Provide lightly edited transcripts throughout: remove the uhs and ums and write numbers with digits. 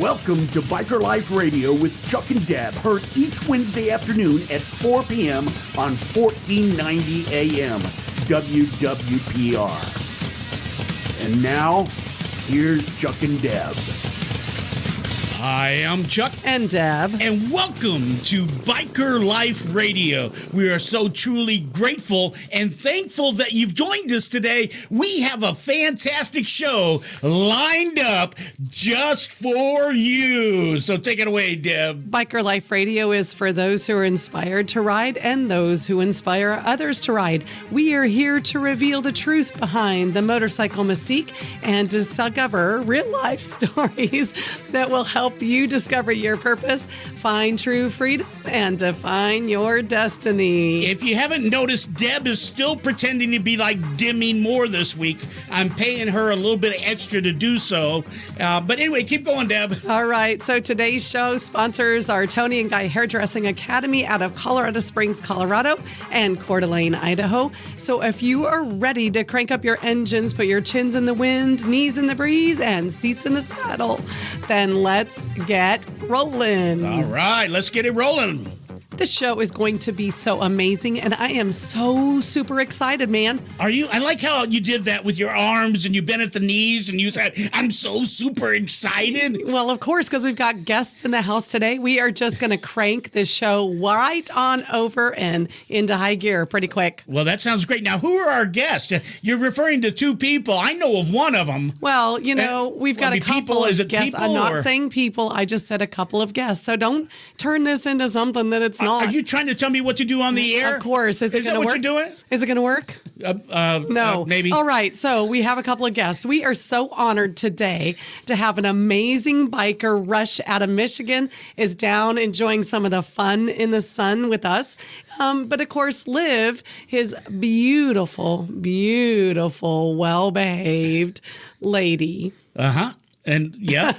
Welcome to Biker Life Radio with Chuck-n-Deb, heard each Wednesday afternoon at 4 p.m. on 1490 AM WWPR. And now, here's Chuck-n-Deb. Hi, I'm Chuck and Deb, and welcome to Biker Life Radio. We are so truly grateful and thankful that you've joined us today. We have a fantastic show lined up just for you. So take it away, Deb. Biker Life Radio is for those who are inspired to ride and those who inspire others to ride. We are here to reveal the truth behind the motorcycle mystique and discover real-life stories that will help you discover your purpose, find true freedom, and define your destiny. If you haven't noticed, Deb is still pretending to be like Demi Moore this week. I'm paying her a little bit extra to do so. But anyway, keep going, Deb. All right. So today's show sponsors are Tony and Guy Hairdressing Academy out of Colorado Springs, Colorado, and Coeur d'Alene, Idaho. So if you are ready to crank up your engines, put your chins in the wind, knees in the breeze, and seats in the saddle, then let's get rolling. All right, let's get it rolling. This show is going to be so amazing, and I am so super excited, man. Are you? I like how you did that with your arms, and you bent at the knees, and you said, I'm so super excited. Well, of course, because we've got guests in the house today. We are just going to crank this show right on over and into high gear pretty quick. Well, that sounds great. Now, who are our guests? You're referring to two people. I know of one of them. Well, you know, we've got a couple of guests. I'm not saying people. I just said a couple of guests. So don't turn this into something that it's not. Are you trying to tell me what to do on the air? Of course. Is it going to work? Is that what you're doing? Is it going to work? No. Maybe. All right. So we have a couple of guests. We are so honored today to have an amazing biker. Rush out of Michigan is down enjoying some of the fun in the sun with us. But of course, Liv, his beautiful, beautiful, well-behaved lady. Uh-huh. And yeah,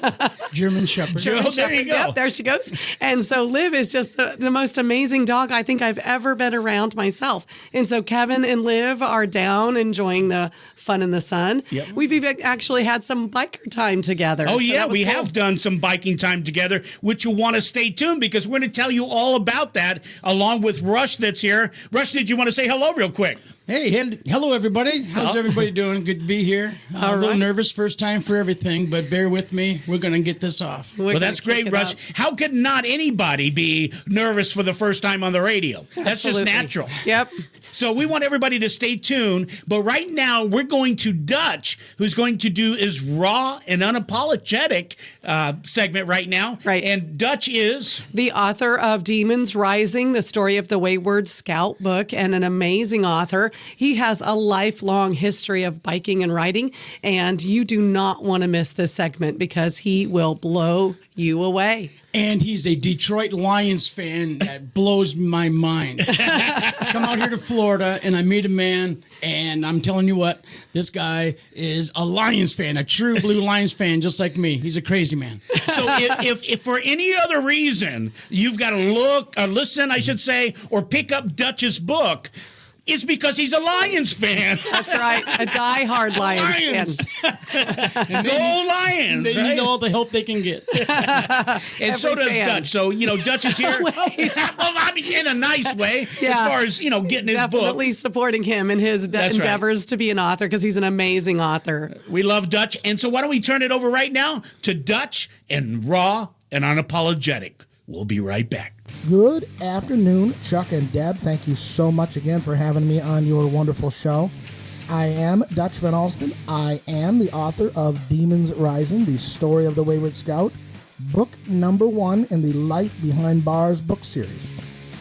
German Shepherd. There you go. Yep, there she goes. And so Liv is just the most amazing dog I think I've ever been around myself. And so Kevin and Liv are down enjoying the fun in the sun. Yep. We've even actually had some biker time together. Oh, so yeah, we cool. have done some biking time together, which you'll want to stay tuned because we're going to tell you all about that along with Rush that's here. Rush, did you want to say hello real quick? Hey, hello, everybody. How's everybody doing? Good to be here. A little nervous, first time for everything, but bear with me. We're going to get this off. Well, that's great, Rush. How could not anybody be nervous for the first time on the radio? That's Absolutely. just natural. Yep. So we want everybody to stay tuned. But right now, we're going to Dutch, who's going to do his raw and unapologetic segment right now. Right. And Dutch is the author of Demons Rising, the story of the Wayward Scout book, and an amazing author. He has a lifelong history of biking and riding, and you do not want to miss this segment because he will blow you away. And he's a Detroit Lions fan that blows my mind. Come out here to Florida, and I meet a man, and I'm telling you what, this guy is a Lions fan, a true blue Lions fan, just like me. He's a crazy man. So if for any other reason you've got to look or listen, I should say, or pick up Dutch's book, it's because he's a Lions fan. That's right, a diehard Lions fan. Go Lions! They need all the help they can get. And so does Dutch. So, Dutch is here. Well, I mean, in a nice way, as far as, getting his book. Definitely supporting him in his endeavors to be an author because he's an amazing author. We love Dutch. And so why don't we turn it over right now to Dutch and Raw and Unapologetic. We'll be right back. Good afternoon, Chuck and Deb. Thank you so much again for having me on your wonderful show. I am Dutch Van Alstin. I am the author of Demons Rising, the story of the Wayward Scout, book number 1 in the Life Behind Bars book series.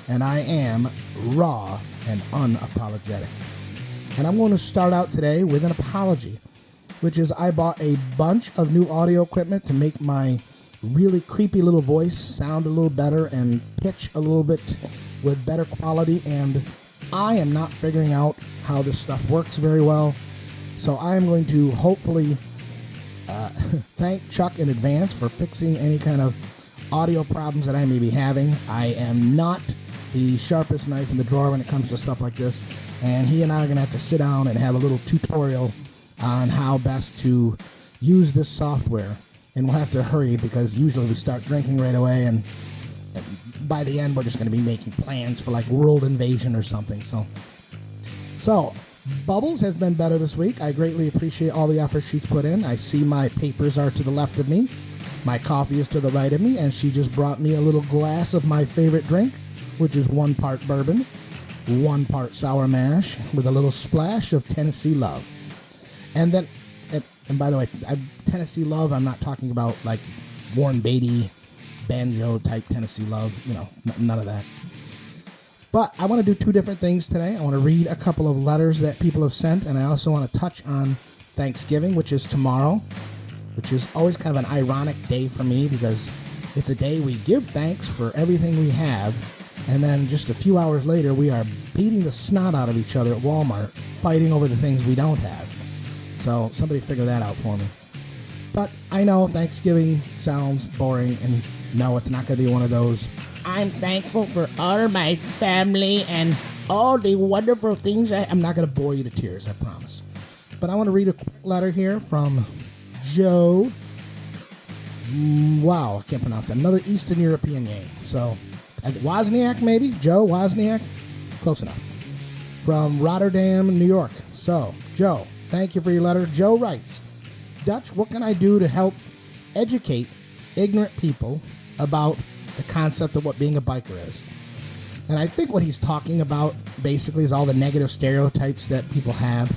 And I am raw and unapologetic. And I'm going to start out today with an apology, which is I bought a bunch of new audio equipment to make my really creepy little voice sound a little better and pitch a little bit with better quality, and I am not figuring out how this stuff works very well. So I am going to hopefully thank Chuck in advance for fixing any kind of audio problems that I may be having. I am not the sharpest knife in the drawer when it comes to stuff like this, and he and I are going to have to sit down and have a little tutorial on how best to use this software. and we'll have to hurry because usually we start drinking right away, and by the end we're just going to be making plans for like world invasion or something. So Bubbles has been better this week. I greatly appreciate all the effort she's put in. I see my papers are to the left of me, my coffee is to the right of me, and she just brought me a little glass of my favorite drink, which is 1 part bourbon, 1 part sour mash with a little splash of Tennessee Love. And then, and by the way, Tennessee Love, I'm not talking about like Warren Beatty banjo type Tennessee Love, none of that. But I want to do 2 different things today. I want to read a couple of letters that people have sent, and I also want to touch on Thanksgiving, which is tomorrow, which is always kind of an ironic day for me because it's a day we give thanks for everything we have, and then just a few hours later we are beating the snot out of each other at Walmart, fighting over the things we don't have. So somebody figure that out for me. But I know Thanksgiving sounds boring, and no, it's not going to be one of those, I'm thankful for all my family and all the wonderful things. I'm not going to bore you to tears, I promise. But I want to read a quick letter here from Joe. Wow, I can't pronounce it. Another Eastern European name. So, Wozniak maybe? Joe Wozniak? Close enough. From Rotterdam, New York. So, Joe, thank you for your letter. Joe writes, Dutch, what can I do to help educate ignorant people about the concept of what being a biker is? And I think what he's talking about basically is all the negative stereotypes that people have.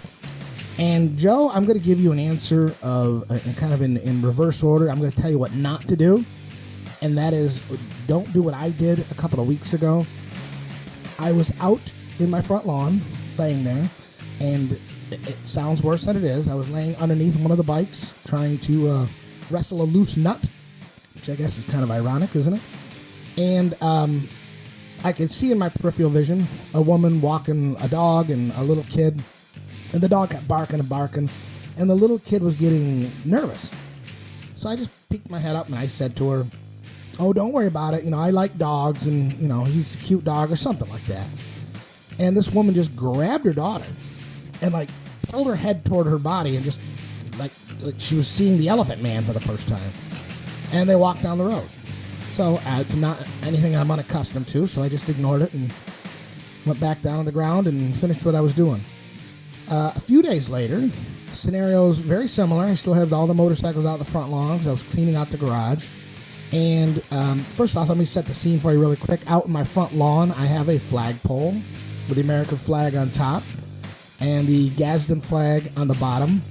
And Joe, I'm going to give you an answer of kind of in reverse order. I'm going to tell you what not to do, and that is don't do what I did a couple of weeks ago. I was out in my front lawn laying there, and it sounds worse than it is. I was laying underneath one of the bikes trying to wrestle a loose nut, which I guess is kind of ironic, isn't it? And I could see in my peripheral vision a woman walking a dog and a little kid, and the dog kept barking and barking, and the little kid was getting nervous. So I just peeked my head up and I said to her, oh, don't worry about it. I like dogs, and, he's a cute dog or something like that. And this woman just grabbed her daughter and, like, pulled her head toward her body and just, like she was seeing the Elephant Man for the first time. And they walked down the road. So it's not anything I'm unaccustomed to, so I just ignored it and went back down on the ground and finished what I was doing. A few days later, scenario's very similar. I still have all the motorcycles out in the front lawn because I was cleaning out the garage. And first off, let me set the scene for you really quick. Out in my front lawn, I have a flagpole with the American flag on top and the Gadsden flag on the bottom.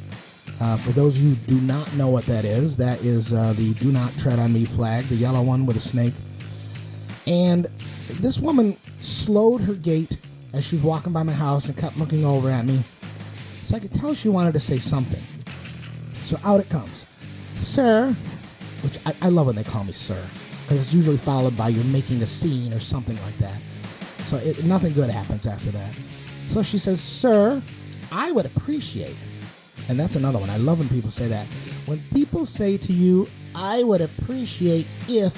For those of you who do not know what that is the Do Not Tread on Me flag, the yellow one with a snake. And this woman slowed her gait as she was walking by my house and kept looking over at me. So I could tell she wanted to say something. So out it comes. Sir, which I love when they call me sir, because it's usually followed by you're making a scene or something like that. So nothing good happens after that. So she says, sir, I would appreciate. And that's another one. I love when people say that. When people say to you, I would appreciate if,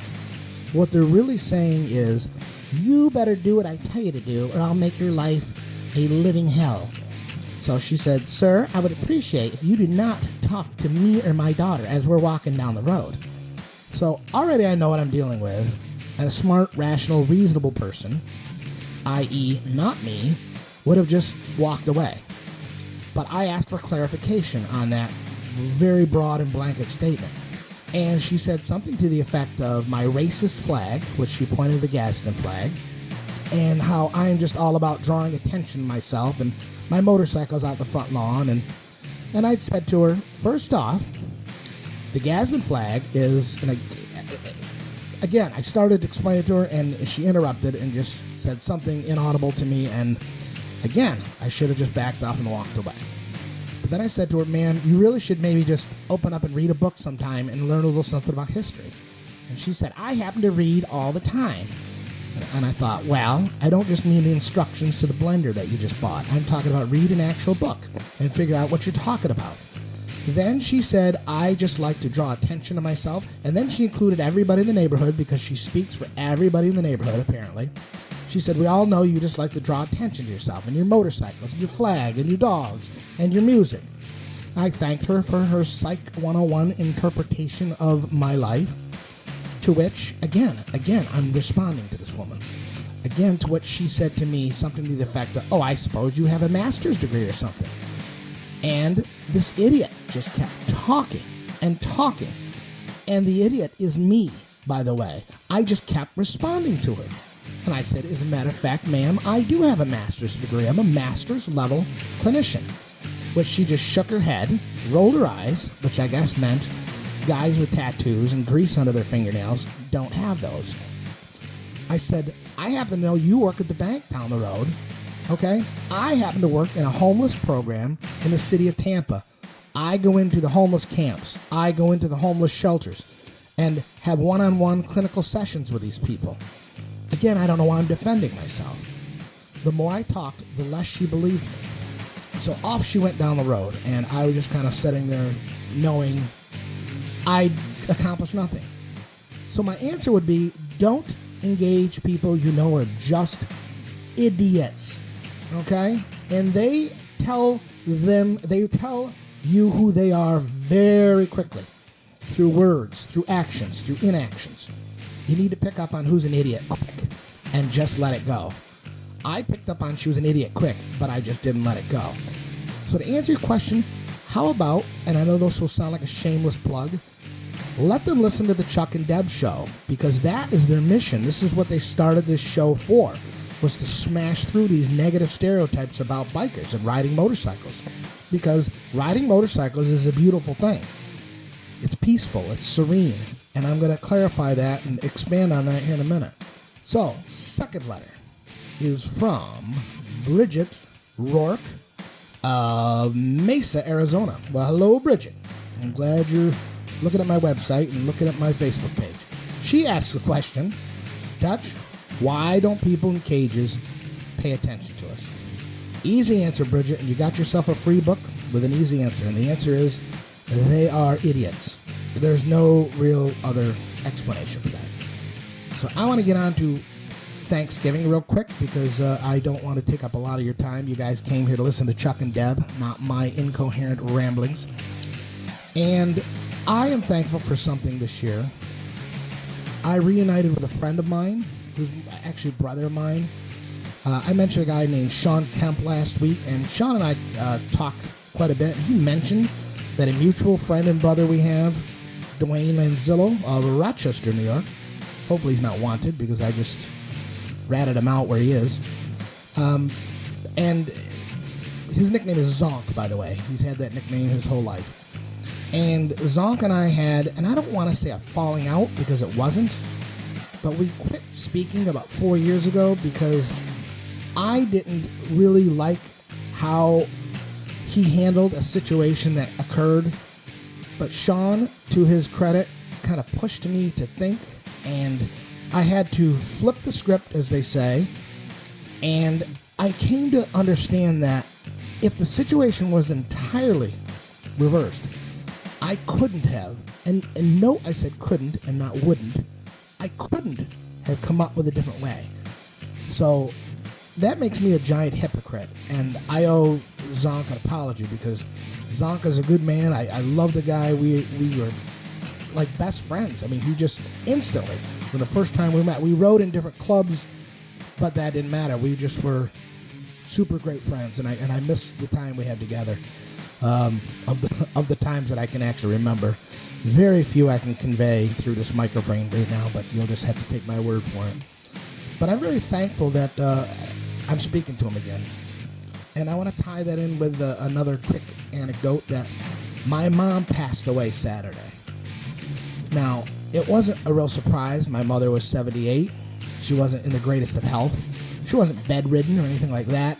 what they're really saying is, you better do what I tell you to do, or I'll make your life a living hell. So she said, sir, I would appreciate if you do not talk to me or my daughter as we're walking down the road. So already I know what I'm dealing with. And a smart, rational, reasonable person, i.e. not me, would have just walked away. But I asked for clarification on that very broad and blanket statement. And she said something to the effect of my racist flag, which she pointed to the Gadsden flag, and how I'm just all about drawing attention to myself, and my motorcycle's out the front lawn. And I'd said to her, first off, the Gadsden flag is, and again, I started to explain it to her, and she interrupted and just said something inaudible to me, and again, I should have just backed off and walked away. But then I said to her, ma'am, you really should maybe just open up and read a book sometime and learn a little something about history. And she said, I happen to read all the time. And I thought, well, I don't just mean the instructions to the blender that you just bought. I'm talking about read an actual book and figure out what you're talking about. Then she said, I just like to draw attention to myself. And then she included everybody in the neighborhood because she speaks for everybody in the neighborhood, apparently. She said, we all know you just like to draw attention to yourself and your motorcycles and your flag and your dogs and your music. I thanked her for her Psych 101 interpretation of my life, to which, again, I'm responding to this woman. Again, to which she said to me something to the effect of, oh, I suppose you have a master's degree or something. And this idiot just kept talking and talking. And the idiot is me, by the way. I just kept responding to her. And I said, as a matter of fact, ma'am, I do have a master's degree. I'm a master's level clinician. Which she just shook her head, rolled her eyes, which I guess meant guys with tattoos and grease under their fingernails don't have those. I said, I happen to know you work at the bank down the road, okay? I happen to work in a homeless program in the city of Tampa. I go into the homeless camps. I go into the homeless shelters and have one-on-one clinical sessions with these people. Again, I don't know why I'm defending myself. The more I talked, the less she believed me. So off she went down the road, and I was just kind of sitting there knowing I'd accomplished nothing. So my answer would be, don't engage people you know are just idiots, okay? And they tell you who they are very quickly, through words, through actions, through inactions. You need to pick up on who's an idiot quick and just let it go. I picked up on she was an idiot quick, but I just didn't let it go. So to answer your question, how about, and I know this will sound like a shameless plug, let them listen to the Chuck-n-Deb show, because that is their mission. This is what they started this show for, was to smash through these negative stereotypes about bikers and riding motorcycles. Because riding motorcycles is a beautiful thing. It's peaceful, it's serene, and I'm going to clarify that and expand on that here in a minute. So, second letter is from Bridget Rourke of Mesa, Arizona. Well, hello, Bridget. I'm glad you're looking at my website and looking at my Facebook page. She asks the question, Dutch, why don't people in cages pay attention to us? Easy answer, Bridget, and you got yourself a free book with an easy answer, and the answer is they are idiots. There's no real other explanation for that. So I want to get on to Thanksgiving real quick, because I don't want to take up a lot of your time. You guys came here to listen to Chuck-n-Deb, not my incoherent ramblings. And I am thankful for something this year. I reunited with a friend of mine, who's actually a brother of mine. I mentioned a guy named Sean Kemp last week, and Sean and I talked quite a bit. He mentioned that a mutual friend and brother we have, Dwayne Lanzillo of Rochester, New York. Hopefully he's not wanted, because I just ratted him out where he is. And his nickname is Zonk, by the way. He's had that nickname his whole life. And Zonk and I had, and I don't want to say a falling out, because it wasn't, but we quit speaking about 4 years ago because I didn't really like how he handled a situation that occurred. But Sean, to his credit, kind of pushed me to think, and I had to flip the script, as they say, and I came to understand that if the situation was entirely reversed, I couldn't have, and no, I said couldn't and not wouldn't, I couldn't have come up with a different way. So that makes me a giant hypocrite, and I owe Zonk an apology, because Zonk is a good man. I love the guy. We were like best friends. I mean, he just instantly, from the first time we met, we rode in different clubs, but that didn't matter. We just were super great friends, and I miss the time we had together. Of the times that I can actually remember, very few I can convey through this microphone right now, but you'll just have to take my word for it. But I'm very thankful that I'm speaking to him again, and I want to tie that in with another quick anecdote that my mom passed away Saturday. Now, it wasn't a real surprise. My mother was 78. She wasn't in the greatest of health. She wasn't bedridden or anything like that.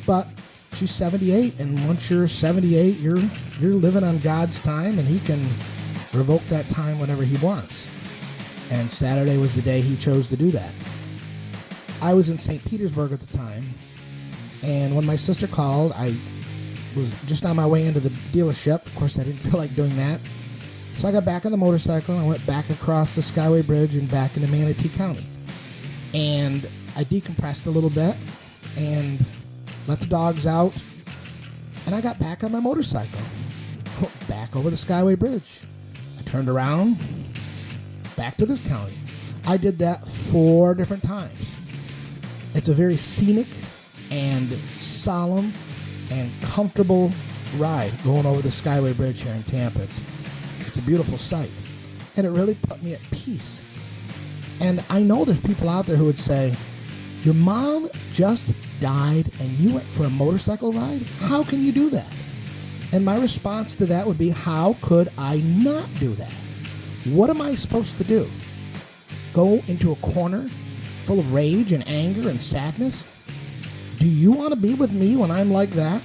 But she's 78, and once you're 78, you're living on God's time, and He can revoke that time whenever He wants. And Saturday was the day He chose to do that. I was in St. Petersburg at the time, and when my sister called, I was just on my way into the dealership. Of course, I didn't feel like doing that. So I got back on the motorcycle, and I went back across the Skyway Bridge and back into Manatee County. And I decompressed a little bit and let the dogs out, and I got back on my motorcycle. back over the Skyway Bridge. I turned around, back to this county. I did that 4 different times. It's a very scenic and solemn and comfortable ride going over the Skyway Bridge here in Tampa. It's a beautiful sight, and it really put me at peace. And I know there's people out there who would say, your mom just died and you went for a motorcycle ride? How can you do that? And my response to that would be, how could I not do that? What am I supposed to do? Go into a corner full of rage and anger and sadness? Do you want to be with me when I'm like that?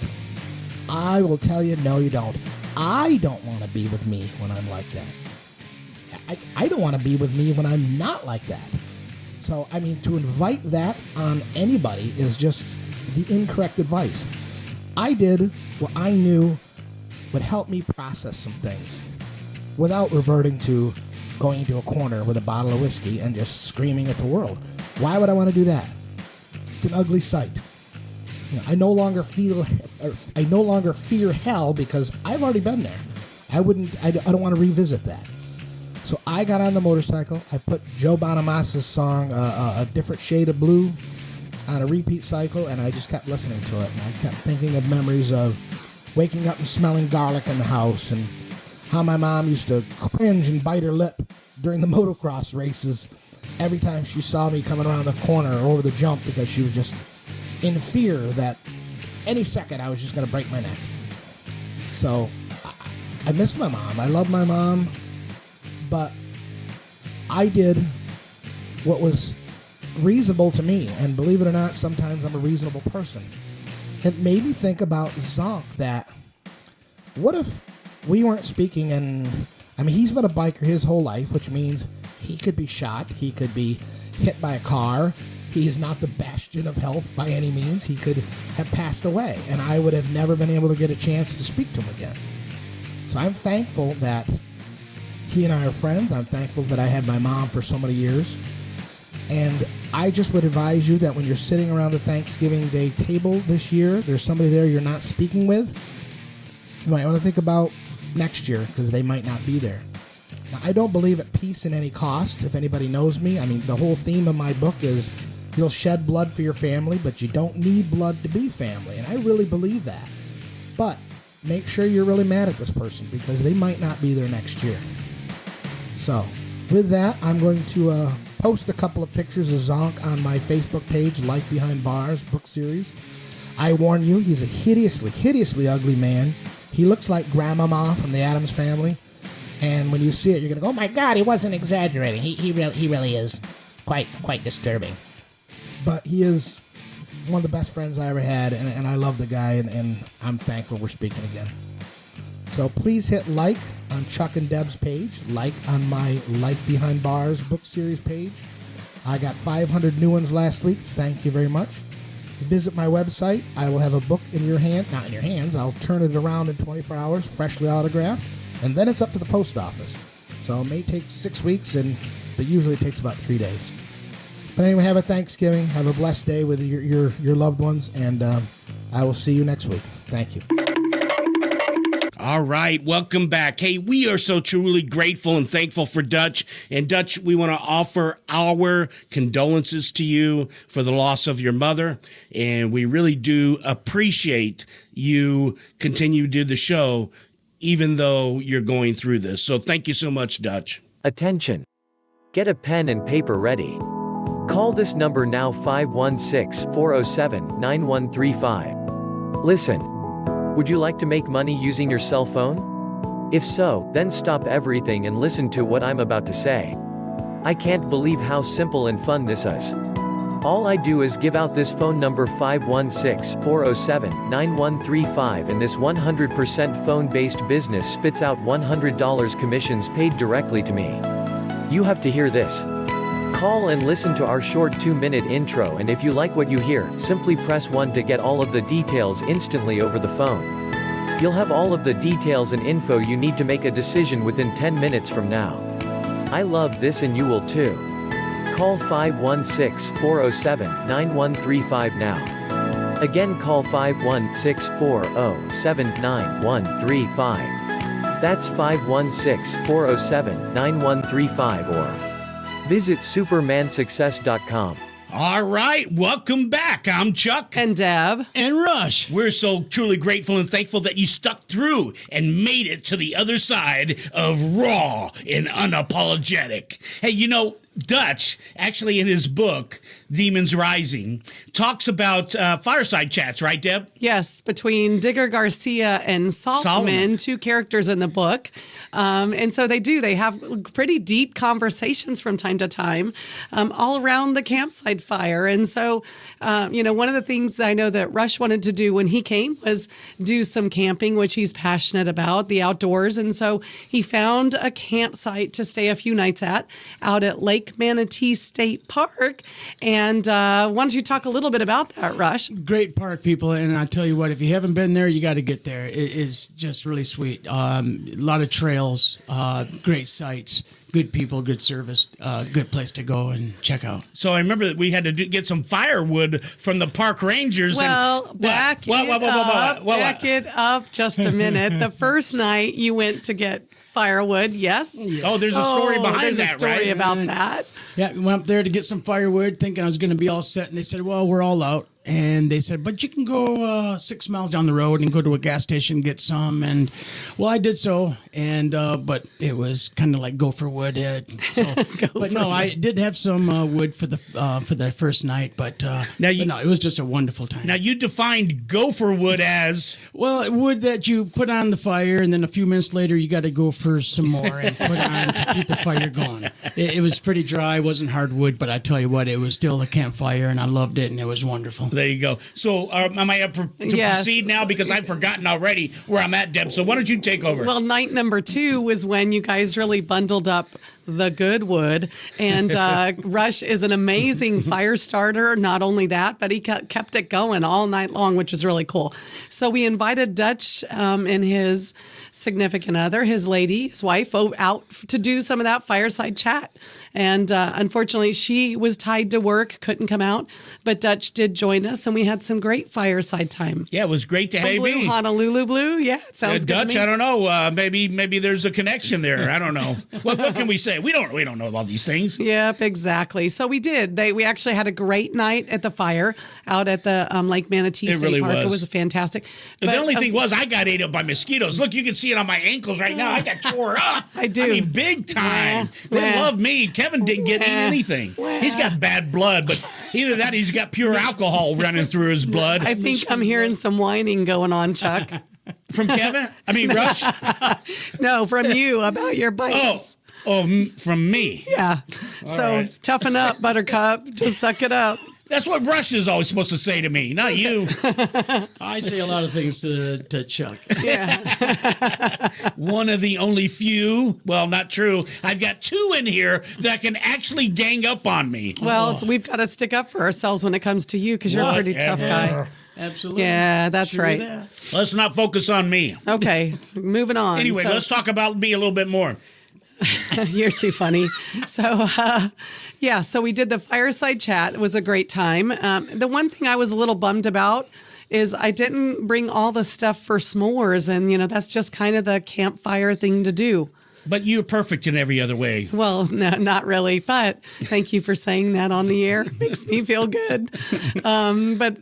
I will tell you, no, you don't. I don't want to be with me when I'm like that. I don't want to be with me when I'm not like that. So, I mean, to invite that on anybody is just the incorrect advice. I did what I knew would help me process some things without reverting to going into a corner with a bottle of whiskey and just screaming at the world. Why would I want to do that? It's an ugly sight. You know, I no longer fear hell because I've already been there. I don't want to revisit that. So I got on the motorcycle. I put Joe Bonamassa's song, A Different Shade of Blue, on a repeat cycle, and I just kept listening to it. And I kept thinking of memories of waking up and smelling garlic in the house, and how my mom used to cringe and bite her lip during the motocross races every time she saw me coming around the corner or over the jump, because she was just in fear that any second I was just going to break my neck. So I miss my mom. I love my mom. But I did what was reasonable to me, and believe it or not, sometimes I'm a reasonable person. It made me think about Zonk, that what if we weren't speaking, and I mean, he's been a biker his whole life, which means he could be shot, he could be hit by a car, he is not the bastion of health by any means, he could have passed away, and I would have never been able to get a chance to speak to him again. So I'm thankful that he and I are friends. I'm thankful that I had my mom for so many years. And I just would advise you that when you're sitting around the Thanksgiving Day table this year, there's somebody there you're not speaking with, you might want to think about next year, because they might not be there. Now, I don't believe at peace at any cost. If anybody knows me, I mean, the whole theme of my book is you'll shed blood for your family, but you don't need blood to be family. And I really believe that. But make sure you're really mad at this person, because they might not be there next year. So, with that, I'm going to post a couple of pictures of Zonk on my Facebook page, Life Behind Bars book series. I warn you, he's a hideously ugly man. He looks like Grandmama from the Addams Family. And when you see it, you're going to go, oh my God, he wasn't exaggerating. He really is quite disturbing. But he is one of the best friends I ever had, and I love the guy, and I'm thankful we're speaking again. So please hit like on Chuck-n-Deb's page, like on my Life Behind Bars book series page. I got 500 new ones last week. Thank you very much. Visit my website. I will have a book in your hand, not in your hands. I'll turn it around in 24 hours, freshly autographed, and then it's up to the post office. So it may take 6 weeks, but usually it takes about 3 days. But anyway, have a Thanksgiving. Have a blessed day with your loved ones, and I will see you next week. Thank you. All right, welcome back. Hey, we are so truly grateful and thankful for Dutch. And Dutch, we want to offer our condolences to you for the loss of your mother. And we really do appreciate you continue to do the show, even though you're going through this. So thank you so much, Dutch. Attention. Get a pen and paper ready. Call this number now, 516-407-9135. Listen. Would you like to make money using your cell phone? If so, then stop everything and listen to what I'm about to say. I can't believe how simple and fun this is. All I do is give out this phone number, 516-407-9135, and this 100% phone-based business spits out $100 commissions paid directly to me. You have to hear this. Call and listen to our short 2-minute intro, and if you like what you hear, simply press 1 to get all of the details instantly over the phone. You'll have all of the details and info you need to make a decision within 10 minutes from now. I love this, and you will too. Call 516-407-9135 now. Again, call 516-407-9135. That's 516-407-9135 or visit supermansuccess.com. All right, welcome back. I'm Chuck. And Deb. And Rush. We're so truly grateful and thankful that you stuck through and made it to the other side of Raw and Unapologetic. Hey, you know, Dutch, actually in his book, Demons Rising, talks about fireside chats, right, Deb? Yes, between Digger Garcia and Solomon, two characters in the book. And so they have pretty deep conversations from time to time all around the campsite fire. And so, one of the things that I know that Rush wanted to do when he came was do some camping, which he's passionate about, the outdoors. And so he found a campsite to stay a few nights at out at Lake Manatee State Park. And why don't you talk a little bit about that, Rush? Great park, people. And I tell you what, if you haven't been there, you got to get there. It is just really sweet. A lot of trails, great sights, good people, good service, good place to go and check out. So I remember that we had to get some firewood from the park rangers. Well, back it up just a minute. The first night you went to get firewood, yes? Oh, there's a story behind there's that, a story right? about that. Yeah, we went up there to get some firewood, thinking I was going to be all set. And they said, well, we're all out. And they said, but you can go 6 miles down the road and go to a gas station and get some. And, well, I did so. And but it was kind of like gopher wood. I did have some wood for the first night. But it was just a wonderful time. Now, you defined gopher wood as? Well, wood that you put on the fire, and then a few minutes later, you got to go for some more and put on to keep the fire going. It was pretty dry. It wasn't hardwood, but I tell you what, it was still a campfire, and I loved it, and it was wonderful. There you go. So am I up to proceed now? Because I've forgotten already where I'm at, Deb. So why don't you take over? Well, night number 2 was when you guys really bundled up the good wood. And Rush is an amazing fire starter. Not only that, but he kept it going all night long, which was really cool. So we invited Dutch and his significant other, his wife, out to do some of that fireside chat. And unfortunately, she was tied to work, couldn't come out. But Dutch did join us, and we had some great fireside time. Yeah, it was great to have you. Honolulu Blue. Yeah, it sounds good Dutch, to me. I don't know. Maybe there's a connection there. I don't know. What can we say? We don't know all these things. Yep, exactly. So we did. We actually had a great night at the fire out at the Lake Manatee State Park. It was fantastic. The only thing was I got ate up by mosquitoes. Look, you can see it on my ankles right now. I got tore up. I do. I mean, big time. They love me. Kevin didn't get anything. He's got bad blood, but either that or he's got pure alcohol running through his blood. I think I'm hearing some whining going on, Chuck. From Kevin? I mean, Rush? No, from you about your bites. Oh, from me. Yeah. So toughen up, Buttercup. Just suck it up. That's what Rush is always supposed to say to me, not you. I say a lot of things to Chuck. Yeah. One of the only few, well, not true. I've got 2 in here that can actually gang up on me. Well, we've got to stick up for ourselves when it comes to you because you're a pretty tough guy. Absolutely. Yeah, that's right. Let's not focus on me. Okay, moving on. Anyway, let's talk about me a little bit more. You're too funny. So, so we did the fireside chat. It was a great time. The one thing I was a little bummed about is I didn't bring all the stuff for s'mores. And, that's just kind of the campfire thing to do. But you're perfect in every other way. Well, no, not really. But thank you for saying that on the air. It makes me feel good. But,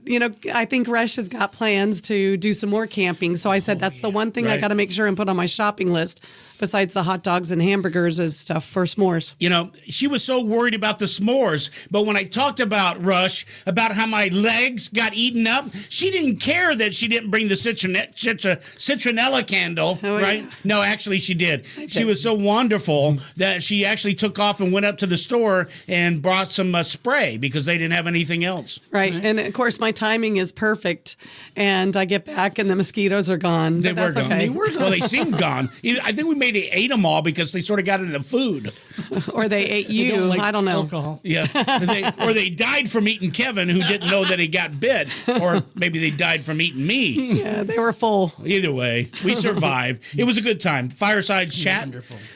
I think Rush has got plans to do some more camping. So I said that's the one thing I got to make sure and put on my shopping list besides the hot dogs and hamburgers is stuff for s'mores. She was so worried about the s'mores. But when I talked about Rush, about how my legs got eaten up, she didn't care that she didn't bring the citronella candle, right? Yeah. No, actually she did. She was so wonderful that she actually took off and went up to the store and brought some spray because they didn't have anything else. Right. And of course, my timing is perfect. And I get back and the mosquitoes are gone. They were gone. Okay. They were gone. Well, they seemed gone. I think they ate them all because they sort of got into the food. Or they ate you. I don't know. Alcohol. Yeah. Or they died from eating Kevin, who didn't know that he got bit. Or maybe they died from eating me. Yeah, they were full. Either way, we survived. It was a good time. Fireside chat.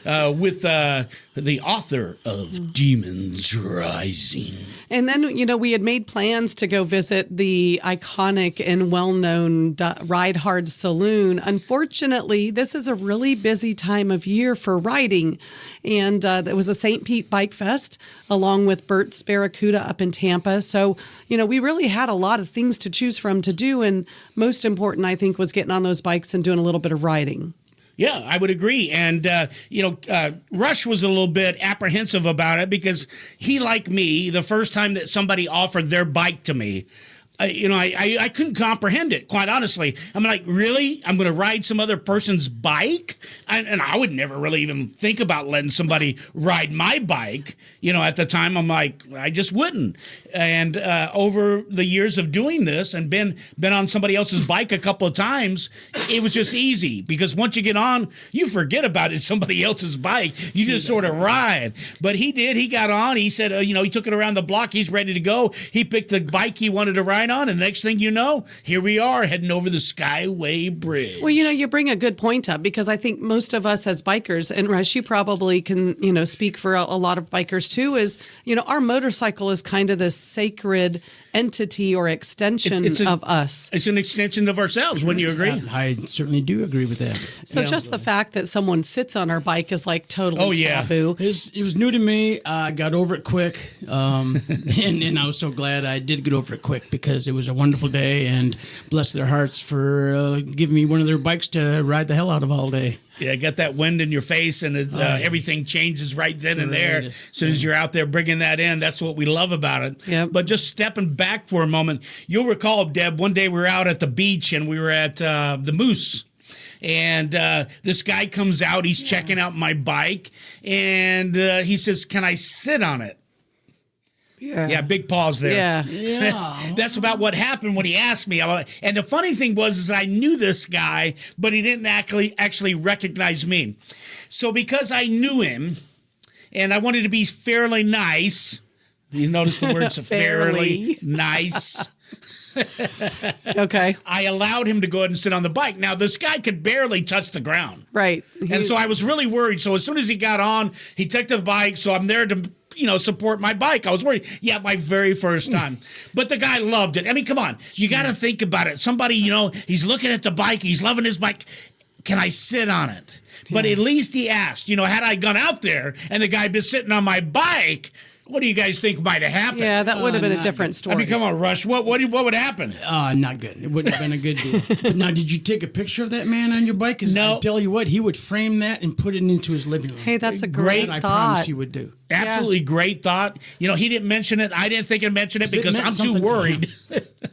Wonderful. With the author of Demons Rising. And then, we had made plans to go visit the iconic and well-known Ride Hard Saloon. Unfortunately, this is a really busy time of year for riding. And there was a St. Pete Bike Fest along with Bert's Barracuda up in Tampa. So, we really had a lot of things to choose from to do. And most important, I think, was getting on those bikes and doing a little bit of riding. Yeah, I would agree. And, Rush was a little bit apprehensive about it because he, like me, the first time that somebody offered their bike to me, I couldn't comprehend it, quite honestly. I'm like, really? I'm going to ride some other person's bike? And I would never really even think about letting somebody ride my bike. At the time, I'm like, I just wouldn't. And over the years of doing this and been on somebody else's bike a couple of times, it was just easy because once you get on, you forget about it. Somebody else's bike. You just sort of ride. But he did. He got on. He said, he took it around the block. He's ready to go. He picked the bike he wanted to ride on, and the next thing you know, here we are heading over the Skyway Bridge. Well, you bring a good point up because I think most of us as bikers, and Rush, you probably can, speak for a lot of bikers too, is, our motorcycle is kind of this sacred entity or extension of us. It's an extension of ourselves. Wouldn't you agree? I certainly do agree with that. So just the fact that someone sits on our bike is like totally taboo. It was new to me. I got over it quick. And I was so glad I did get over it quick because it was a wonderful day, and bless their hearts for giving me one of their bikes to ride the hell out of all day. Yeah, get that wind in your face, and everything changes right then and there. As soon as you're out there bringing that in, that's what we love about it. Yep. But just stepping back for a moment, you'll recall, Deb, one day we were out at the beach, and we were at the Moose. And this guy comes out, he's checking out my bike, and he says, "Can I sit on it?" Yeah, big pause there. Yeah. That's about what happened when he asked me. And the funny thing was I knew this guy, but he didn't actually recognize me. So because I knew him, and I wanted to be fairly nice, you notice the words fairly nice. Okay. I allowed him to go ahead and sit on the bike. Now, this guy could barely touch the ground. Right. And so I was really worried. So as soon as he got on, he took the bike. So I'm there to support my bike. I was worried. Yeah, my very first time. But the guy loved it. I mean, come on. You got to think about it. Somebody, he's looking at the bike. He's loving his bike. Can I sit on it? But at least he asked. Had I gone out there and the guy been sitting on my bike, what do you guys think might have happened? Yeah, that would have been a different story. I mean, come on, Rush. What would happen? Not good. It wouldn't have been a good deal. But now, did you take a picture of that man on your bike? No. I tell you what, he would frame that and put it into his living room. Hey, that's a great thought. I promise he would do. Absolutely great thought. He didn't mention it. I didn't think he'd mention it because I'm too worried.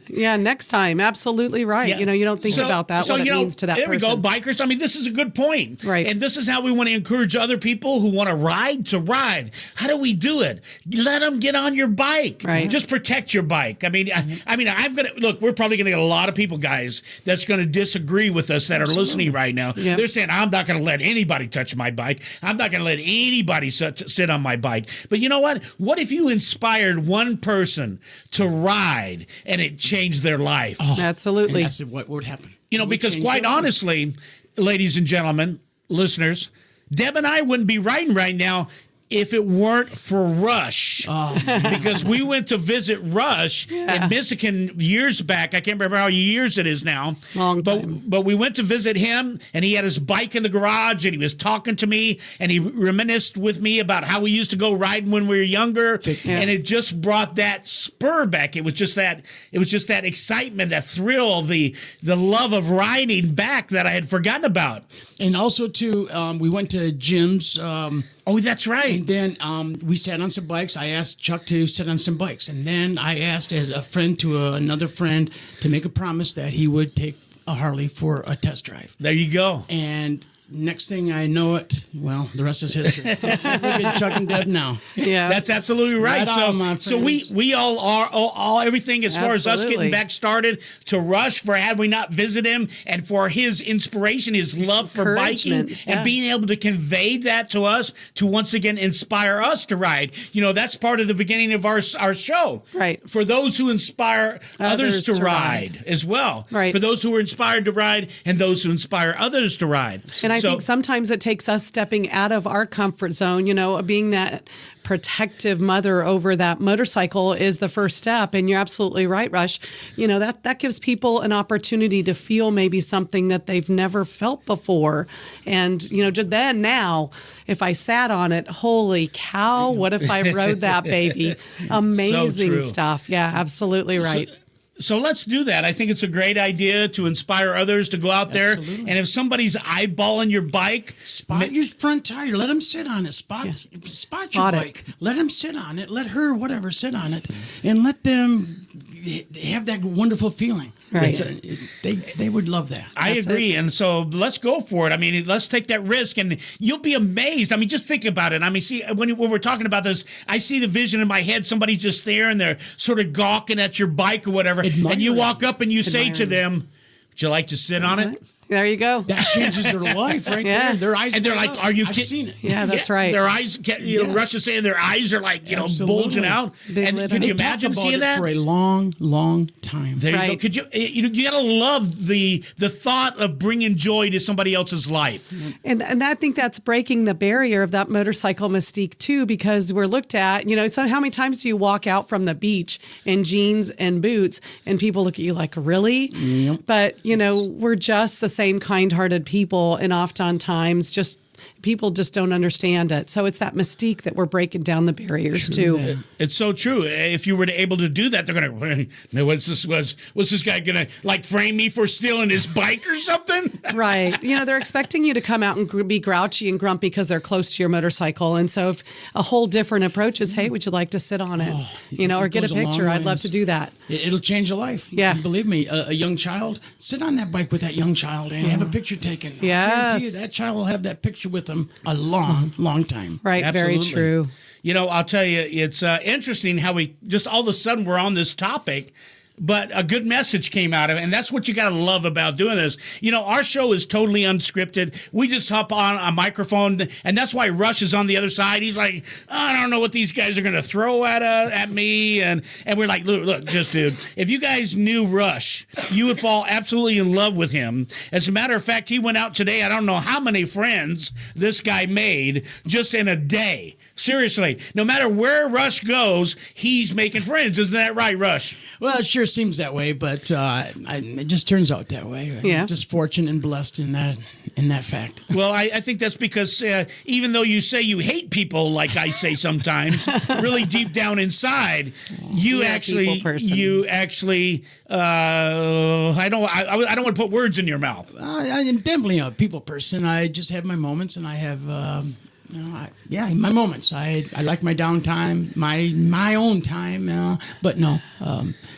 Yeah, next time. Absolutely right. Yeah. You don't think about that, what it means to that there person. There we go, bikers. I mean, this is a good point. Right. And this is how we want to encourage other people who want to ride. How do we do it? Let them get on your bike. Right. Just protect your bike. I mean, I'm going to, look, we're probably going to get a lot of people, guys, that's going to disagree with us that are listening right now. Yeah. They're saying, I'm not going to let anybody touch my bike. I'm not going to let anybody sit on my bike. But you know what? What if you inspired one person to ride and it changed their life? Oh, absolutely. And that's what would happen. Because quite honestly, ladies and gentlemen, listeners, Deb and I wouldn't be riding right now if it weren't for Rush. Because we went to visit Rush in Michigan years back. I can't remember how many years it is now. Long time. But we went to visit him, and he had his bike in the garage, and he was talking to me, and he reminisced with me about how we used to go riding when we were younger. And it just brought that spur back. It was just that excitement, that thrill, the love of riding back that I had forgotten about. And also, too, we went to Jim's. Oh, that's right. And then we sat on some bikes. I asked Chuck to sit on some bikes. And then I asked as a friend to another friend to make a promise that he would take a Harley for a test drive. There you go. And next thing I know it, well, the rest is history. Look at Chuck-n-Deb now. Yeah. That's absolutely right. So we all are everything as far as us getting back started to Rush for had we not visited him and for his inspiration, his love for biking and being able to convey that to us to once again inspire us to ride. That's part of the beginning of our show. Right. For those who inspire others to ride as well. Right. For those who are inspired to ride and those who inspire others to ride. And I think sometimes it takes us stepping out of our comfort zone, being that protective mother over that motorcycle is the first step. And you're absolutely right, Rush. That gives people an opportunity to feel maybe something that they've never felt before. And, then now, if I sat on it, holy cow, what if I rode that baby? Amazing stuff. Yeah, absolutely right. So let's do that. I think it's a great idea to inspire others to go out there. And if somebody's eyeballing your bike, spot your front tire. Let them sit on it. Spot your bike. Let them sit on it. Let her, whatever, sit on it, and let them have that wonderful feeling. Right. They would love that. I agree. And so let's go for it. I mean, let's take that risk, and you'll be amazed. I mean, just think about it. I mean, see, when we're talking about this, I see the vision in my head. Somebody's just there, and they're sort of gawking at your bike or whatever. And you walk up and you say to them, would you like to sit on it? There you go. That changes their life right there. Their eyes, and they're like, "Are you kidding?" I've seen it. Yeah, that's right. Their eyes, Russ is saying their eyes are like, bulging out. Big and could you imagine seeing that for a long, long time? There you go. Could you gotta love the thought of bringing joy to somebody else's life. And I think that's breaking the barrier of that motorcycle mystique too, because we're looked at, so how many times do you walk out from the beach in jeans and boots and people look at you like, really? Yep. But, we're just the same kind-hearted people, and oftentimes people just don't understand it. So it's that mystique that we're breaking down the barriers too. It's so true. If you were able to do that, they're going to, what's this guy going to like frame me for stealing his bike or something? Right. They're expecting you to come out and be grouchy and grumpy because they're close to your motorcycle. And so if a whole different approach is, hey, would you like to sit on it? Or get a picture. I'd love to do that. It'll change your life. Yeah. Believe me, a young child, sit on that bike with that young child and have a picture taken. Yes. I guarantee you that child will have that picture with them a long, long time. Right. Absolutely. Very true. I'll tell you, it's interesting how we just all of a sudden we're on this topic, but a good message came out of it. And that's what you got to love about doing this. Our show is totally unscripted. We just hop on a microphone, and that's why Rush is on the other side. He's like, I don't know what these guys are going to throw at me. And we're like, look, dude, if you guys knew Rush, you would fall absolutely in love with him. As a matter of fact, he went out today. I don't know how many friends this guy made just in a day. Seriously, no matter where Rush goes, he's making friends. Isn't that right, Rush? Well, it sure seems that way, but it just turns out that way. Yeah. I'm just fortunate and blessed in that fact. Well, I think that's because even though you say you hate people, like I say sometimes, really deep down inside, you actually, I don't want to put words in your mouth. I'm definitely a people person. I just have my moments, and I have. My moments. I like my downtime, my own time. But no,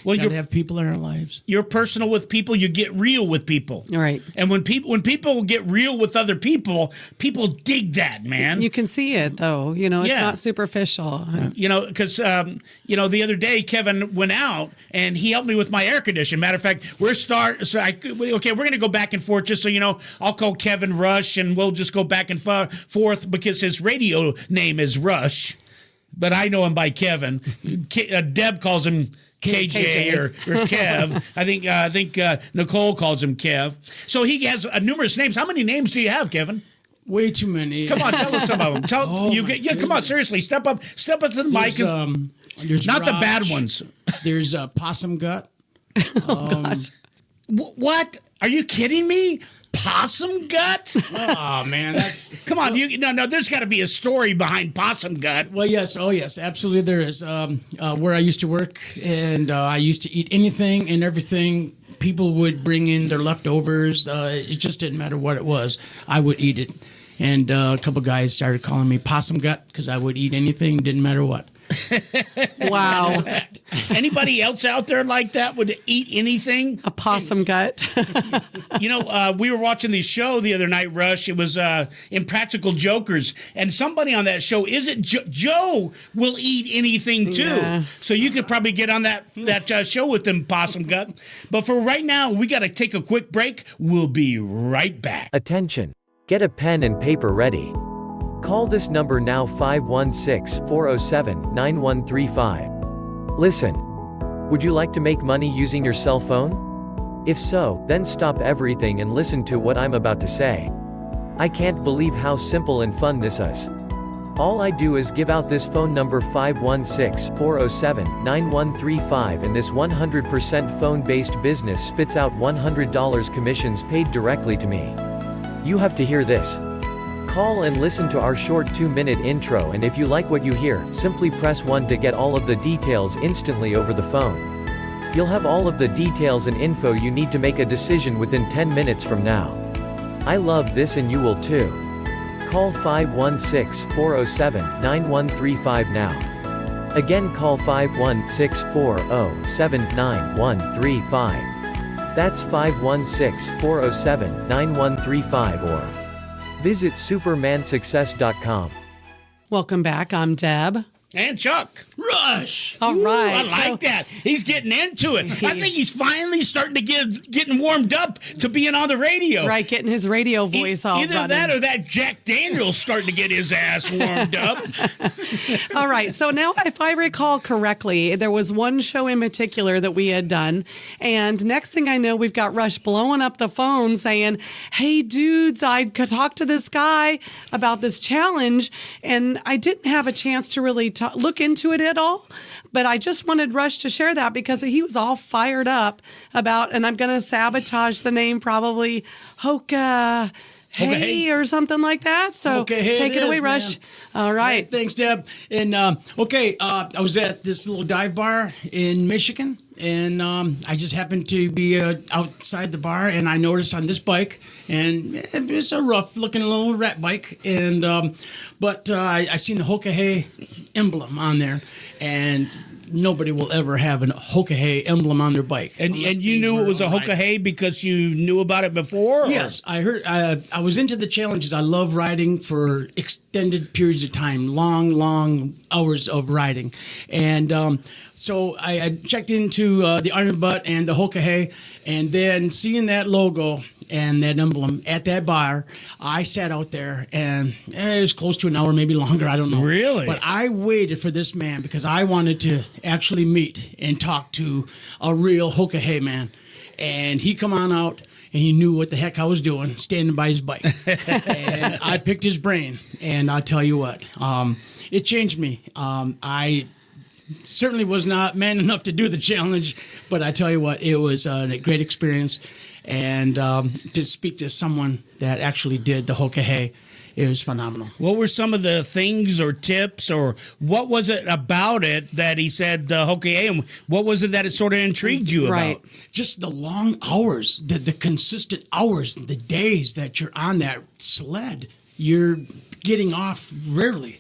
well, you have people in our lives. You're personal with people. You get real with people. Right. And when people get real with other people dig that, man. You can see it though. It's not superficial. Because the other day Kevin went out and he helped me with my air conditioning. Matter of fact, we're going to go back and forth. Just so I'll call Kevin Rush, and we'll just go back and forth because his radio name is Rush, but I know him by Kevin. Deb calls him KJ or Kev. I think Nicole calls him Kev. So he has numerous names. How many names do you have, Kevin? Way too many. Come on, tell us some of them. Come on, seriously, step up to the mic. There's not Raj, the bad ones. There's Possum Gut. Gosh. What? Are you kidding me? Possum Gut? Oh man, that's come on. No. There's got to be a story behind Possum Gut. Well, yes. Oh, yes. Absolutely, there is. Where I used to work, and I used to eat anything and everything. People would bring in their leftovers. It just didn't matter what it was. I would eat it, and a couple guys started calling me Possum Gut because I would eat anything, didn't matter what. Wow. Anybody else out there like that would eat anything? A possum gut. We were watching the show the other night, Rush. It was Impractical Jokers. And somebody on that show, Joe will eat anything too. Yeah. So you could probably get on that show with them, Possum Gut. But for right now, we got to take a quick break. We'll be right back. Attention. Get a pen and paper ready. Call this number now, 516-407-9135. Listen. Would you like to make money using your cell phone? If so, then stop everything and listen to what I'm about to say. I can't believe how simple and fun this is. All I do is give out this phone number 516-407-9135 and this 100% phone-based business spits out $100 commissions paid directly to me. You have to hear this. Call and listen to our short 2-minute intro, and if you like what you hear, simply press 1 to get all of the details instantly over the phone. You'll have all of the details and info you need to make a decision within 10 minutes from now. I love this and you will too. Call 516-407-9135 now. Again, call 516-407-9135. That's 516-407-9135 or visit supermansuccess.com. Welcome back. I'm Deb. And Chuck. Rush. All right. I like that. He's getting into it. I think he's finally starting to getting warmed up to being on the radio. Right, getting his radio voice all Either running. that or that Jack Daniels starting to get his ass warmed up. All right. So now, if I recall correctly, there was one show in particular that we had done. And next thing I know, we've got Rush blowing up the phone saying, hey, dudes, I could talk to this guy about this challenge. And I didn't have a chance to really look into it at all. But I just wanted Rush to share that because he was all fired up about, and I'm going to sabotage the name probably, Hoka. Hey, or something like that. So Okay, take it away, Rush. All right. Thanks, Deb. And I was at this little dive bar in Michigan, and I just happened to be outside the bar, and I noticed on this bike, and it was a rough-looking little rat bike, and but I seen the Hoka Hey emblem on there, and nobody will ever have a Hoka Hey emblem on their bike. And you knew it was a Hoka Hey because you knew about it before? Or? Yes, I heard. I was into the challenges. I love riding for extended periods of time, long hours of riding, and so I checked into the Unapologetic and the Hoka Hey, and then seeing that logo and that emblem at that bar, I sat out there, and it was close to an hour, maybe longer, I don't know. Really? But I waited for this man because I wanted to actually meet and talk to a real Hoka Hey man. And he come on out, and he knew what the heck I was doing, standing by his bike. And I picked his brain, and I'll tell you what, it changed me. I certainly was not man enough to do the challenge, but I tell you what, it was a great experience. And to speak to someone that actually did the Hoka Hey, it was phenomenal. What were some of the things or tips, or what was it about it that he said the Hoka Hey, and what was it that it sort of intrigued you Right. about? Just the long hours, the consistent hours, the days that you're on that sled. You're getting off rarely.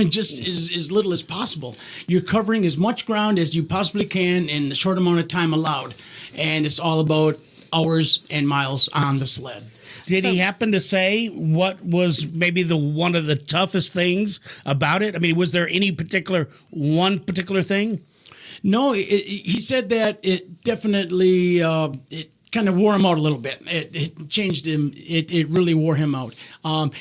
Just as little as possible. You're covering as much ground as you possibly can in the short amount of time allowed. And it's all about hours and miles on the sled. Did he happen to say what was maybe one of the toughest things about it? I mean, was there any one particular thing? No, he said that it definitely it kind of wore him out a little bit. It changed him. It really wore him out.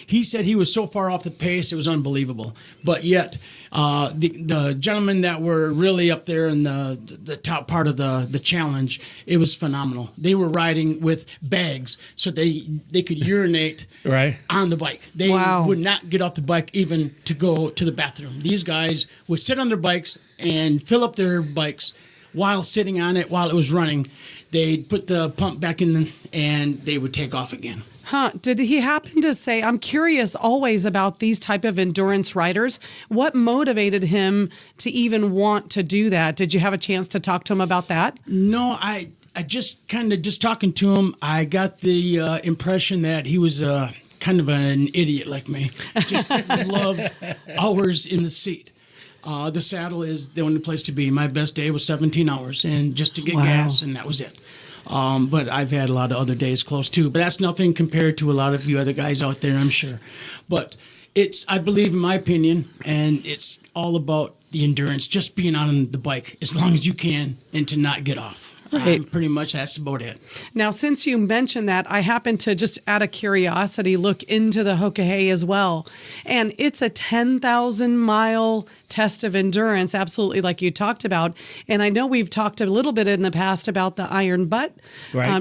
He said he was so far off the pace, it was unbelievable. But yet, the gentlemen that were really up there in the top part of the challenge, it was phenomenal. They were riding with bags so they could urinate Right. on the bike. They would not get off the bike even to go to the bathroom. These guys would sit on their bikes and fill up their bikes while sitting on it while it was running. They'd put the pump back in and they would take off again. Huh. Did he happen to say, I'm curious always about these type of endurance riders, what motivated him to even want to do that? Did you have a chance to talk to him about that? No, I just just talking to him, I got the impression that he was kind of an idiot like me. Just loved hours in the seat. The saddle is the only place to be. My best day was 17 hours, and just to get gas, and that was it. But I've had a lot of other days close too. But that's nothing compared to a lot of you other guys out there, I'm sure. But I believe, in my opinion, and it's all about the endurance, just being on the bike as long as you can and to not get off. Pretty much that's about it. Now, since you mentioned that, I happen to just out of curiosity look into the Hoka as well. And it's a 10,000 mile test of endurance, absolutely like you talked about. And I know we've talked a little bit in the past about the Iron Butt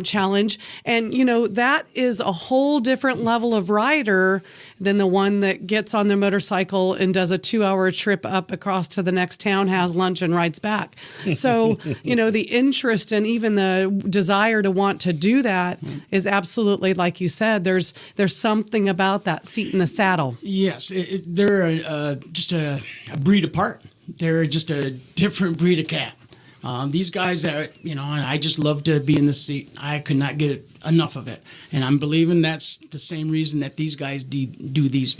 challenge. And, that is a whole different level of rider than the one that gets on their motorcycle and does a 2-hour trip up across to the next town, has lunch, and rides back. So, the interest and even the desire to want to do that is absolutely, like you said, there's something about that seat in the saddle. Yes, they're just a breed apart. They're just a different breed of cat. These guys and I just love to be in the seat. I could not get enough of it. And I'm believing that's the same reason that these guys do these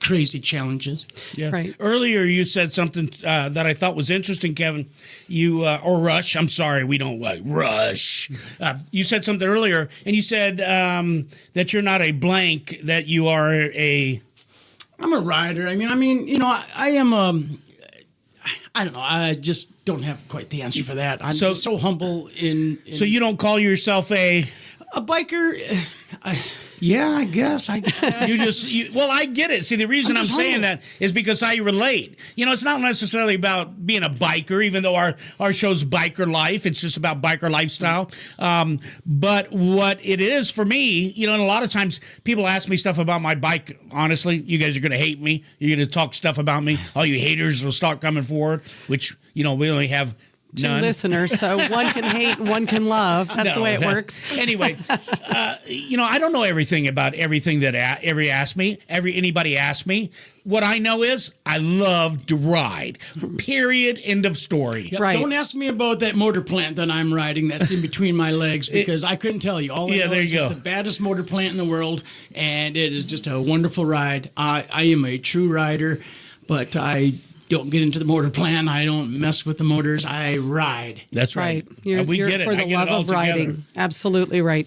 crazy challenges. Yeah. Right. Earlier, you said something that I thought was interesting, Kevin. Or Rush. I'm sorry, we don't Rush. You said something earlier, and you said that you're not a blank, that you are a... I'm a rider. I am I don't know. I just don't have quite the answer for that. I'm so humble in. So you don't call yourself a biker? Yeah, I guess. Well, I get it. See, the reason I'm saying that is because I relate. It's not necessarily about being a biker, even though our show's Biker Life. It's just about biker lifestyle. But what it is for me, and a lot of times people ask me stuff about my bike. Honestly, you guys are going to hate me. You're going to talk stuff about me. All you haters will start coming forward, which, we only have two none. Listeners, so one can hate and one can love. That's the way it works. Anyway, I don't know everything about everything that anybody asks me. What I know is I love to ride. Period. End of story. Yep. Right. Don't ask me about that motor plant that I'm riding that's in between my legs, because I couldn't tell you. All I know is it's the baddest motor plant in the world, and it is just a wonderful ride. I am a true rider, but I don't get into the motor plant. I don't mess with the motors. I ride. That's right. You're for the love of riding. Absolutely right.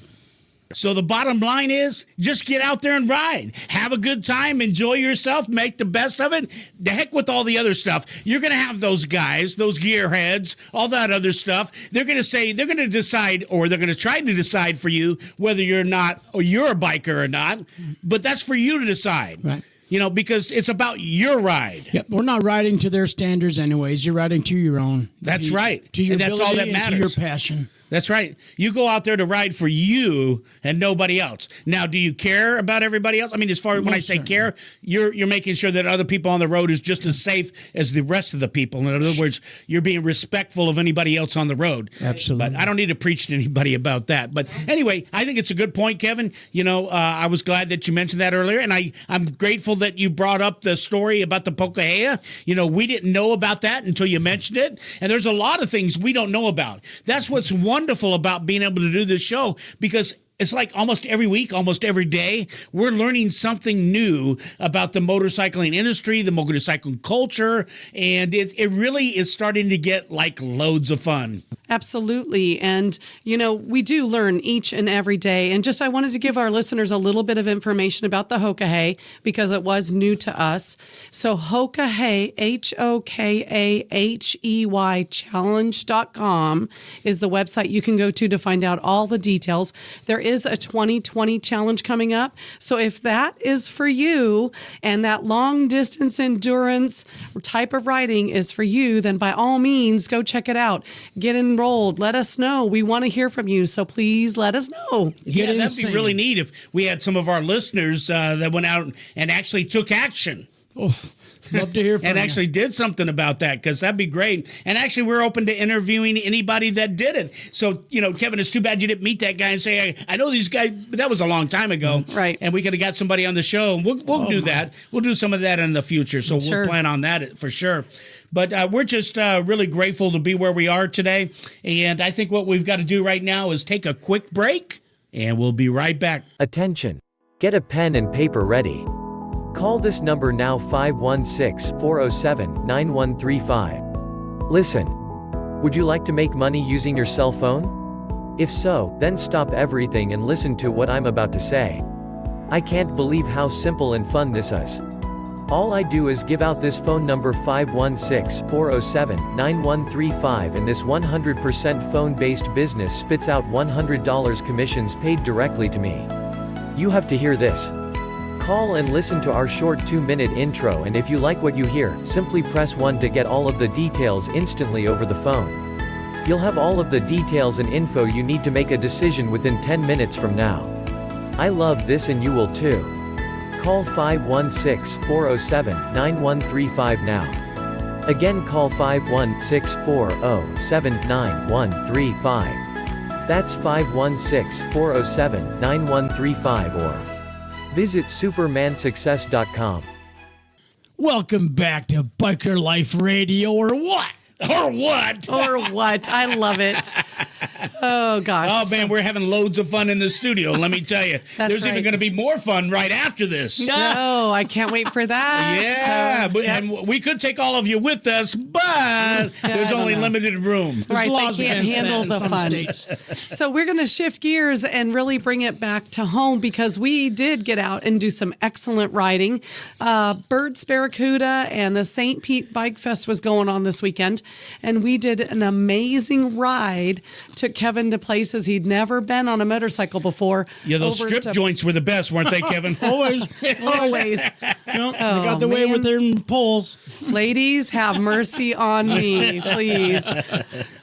So the bottom line is just get out there and ride. Have a good time. Enjoy yourself. Make the best of it. The heck with all the other stuff. You're going to have those guys, those gearheads, all that other stuff. They're going to decide, or they're going to try to decide for you whether you're a biker or not. But that's for you to decide. Right. Because it's about your ride. Yep, we're not riding to their standards anyways. You're riding to your own. That's right. To your and that's all that ability matters. and to your passion. That's right. You go out there to ride for you and nobody else. Now, do you care about everybody else? I mean, as far as when I say care, you're making sure that other people on the road is just as safe as the rest of the people. In other words, you're being respectful of anybody else on the road. Absolutely. But I don't need to preach to anybody about that. But anyway, I think it's a good point, Kevin. I was glad that you mentioned that earlier, and I'm grateful that you brought up the story about the Pocahea. We didn't know about that until you mentioned it, and there's a lot of things we don't know about. That's what's wonderful about being able to do this show, because it's like almost every week, almost every day, we're learning something new about the motorcycling industry, the motorcycling culture, and it really is starting to get like loads of fun. Absolutely. And, we do learn each and every day. And I wanted to give our listeners a little bit of information about the Hoka because it was new to us. So Hoka, HOKAHEY challenge.com is the website you can go to find out all the details. There is a 2020 challenge coming up. So if that is for you and that long distance endurance type of riding is for you, then by all means, go check it out. Get enrolled. Let us know. We want to hear from you. So please let us know. Yeah, that'd be really neat if we had some of our listeners that went out and actually took action. Oh, love to hear from you. And actually did something about that, because that'd be great. And actually, we're open to interviewing anybody that did it. So, Kevin, it's too bad you didn't meet that guy and say, I know these guys, but that was a long time ago. Right. And we could have got somebody on the show. We'll do that. We'll do some of that in the future. So Sure. We'll plan on that for sure. But we're just really grateful to be where we are today. And I think what we've got to do right now is take a quick break, and we'll be right back. Attention. Get a pen and paper ready. Call this number now, 516-407-9135. Listen. Would you like to make money using your cell phone? If so, then stop everything and listen to what I'm about to say. I can't believe how simple and fun this is. All I do is give out this phone number 516-407-9135 and this 100% phone-based business spits out $100 commissions paid directly to me. You have to hear this. Call and listen to our short 2-minute intro, and if you like what you hear, simply press 1 to get all of the details instantly over the phone. You'll have all of the details and info you need to make a decision within 10 minutes from now. I love this and you will too. Call 516-407-9135 now. Again, call 516-407-9135. That's 516-407-9135 or visit supermansuccess.com. Welcome back to Biker Life Radio, or what? Or what? Or what? I love it. Oh, gosh. Oh, man, we're having loads of fun in the studio, let me tell you. That's There's even right. going to be more fun right after this. No, I can't wait for that. Yeah, So, yep. and we could take all of you with us, but there's I don't only know. limited room. Right, they laws can't against that handle in the some fun. states. So we're going to shift gears and really bring it back to home because we did get out and do some excellent riding. Bird's Barracuda and the St. Pete Bike Fest was going on this weekend, and we did an amazing ride. Took Kevin to places he'd never been on a motorcycle before. Yeah, those over strip to- joints were the best, weren't they, Kevin? Always. Always. They got the way man. with their poles. Ladies, have mercy on me, please.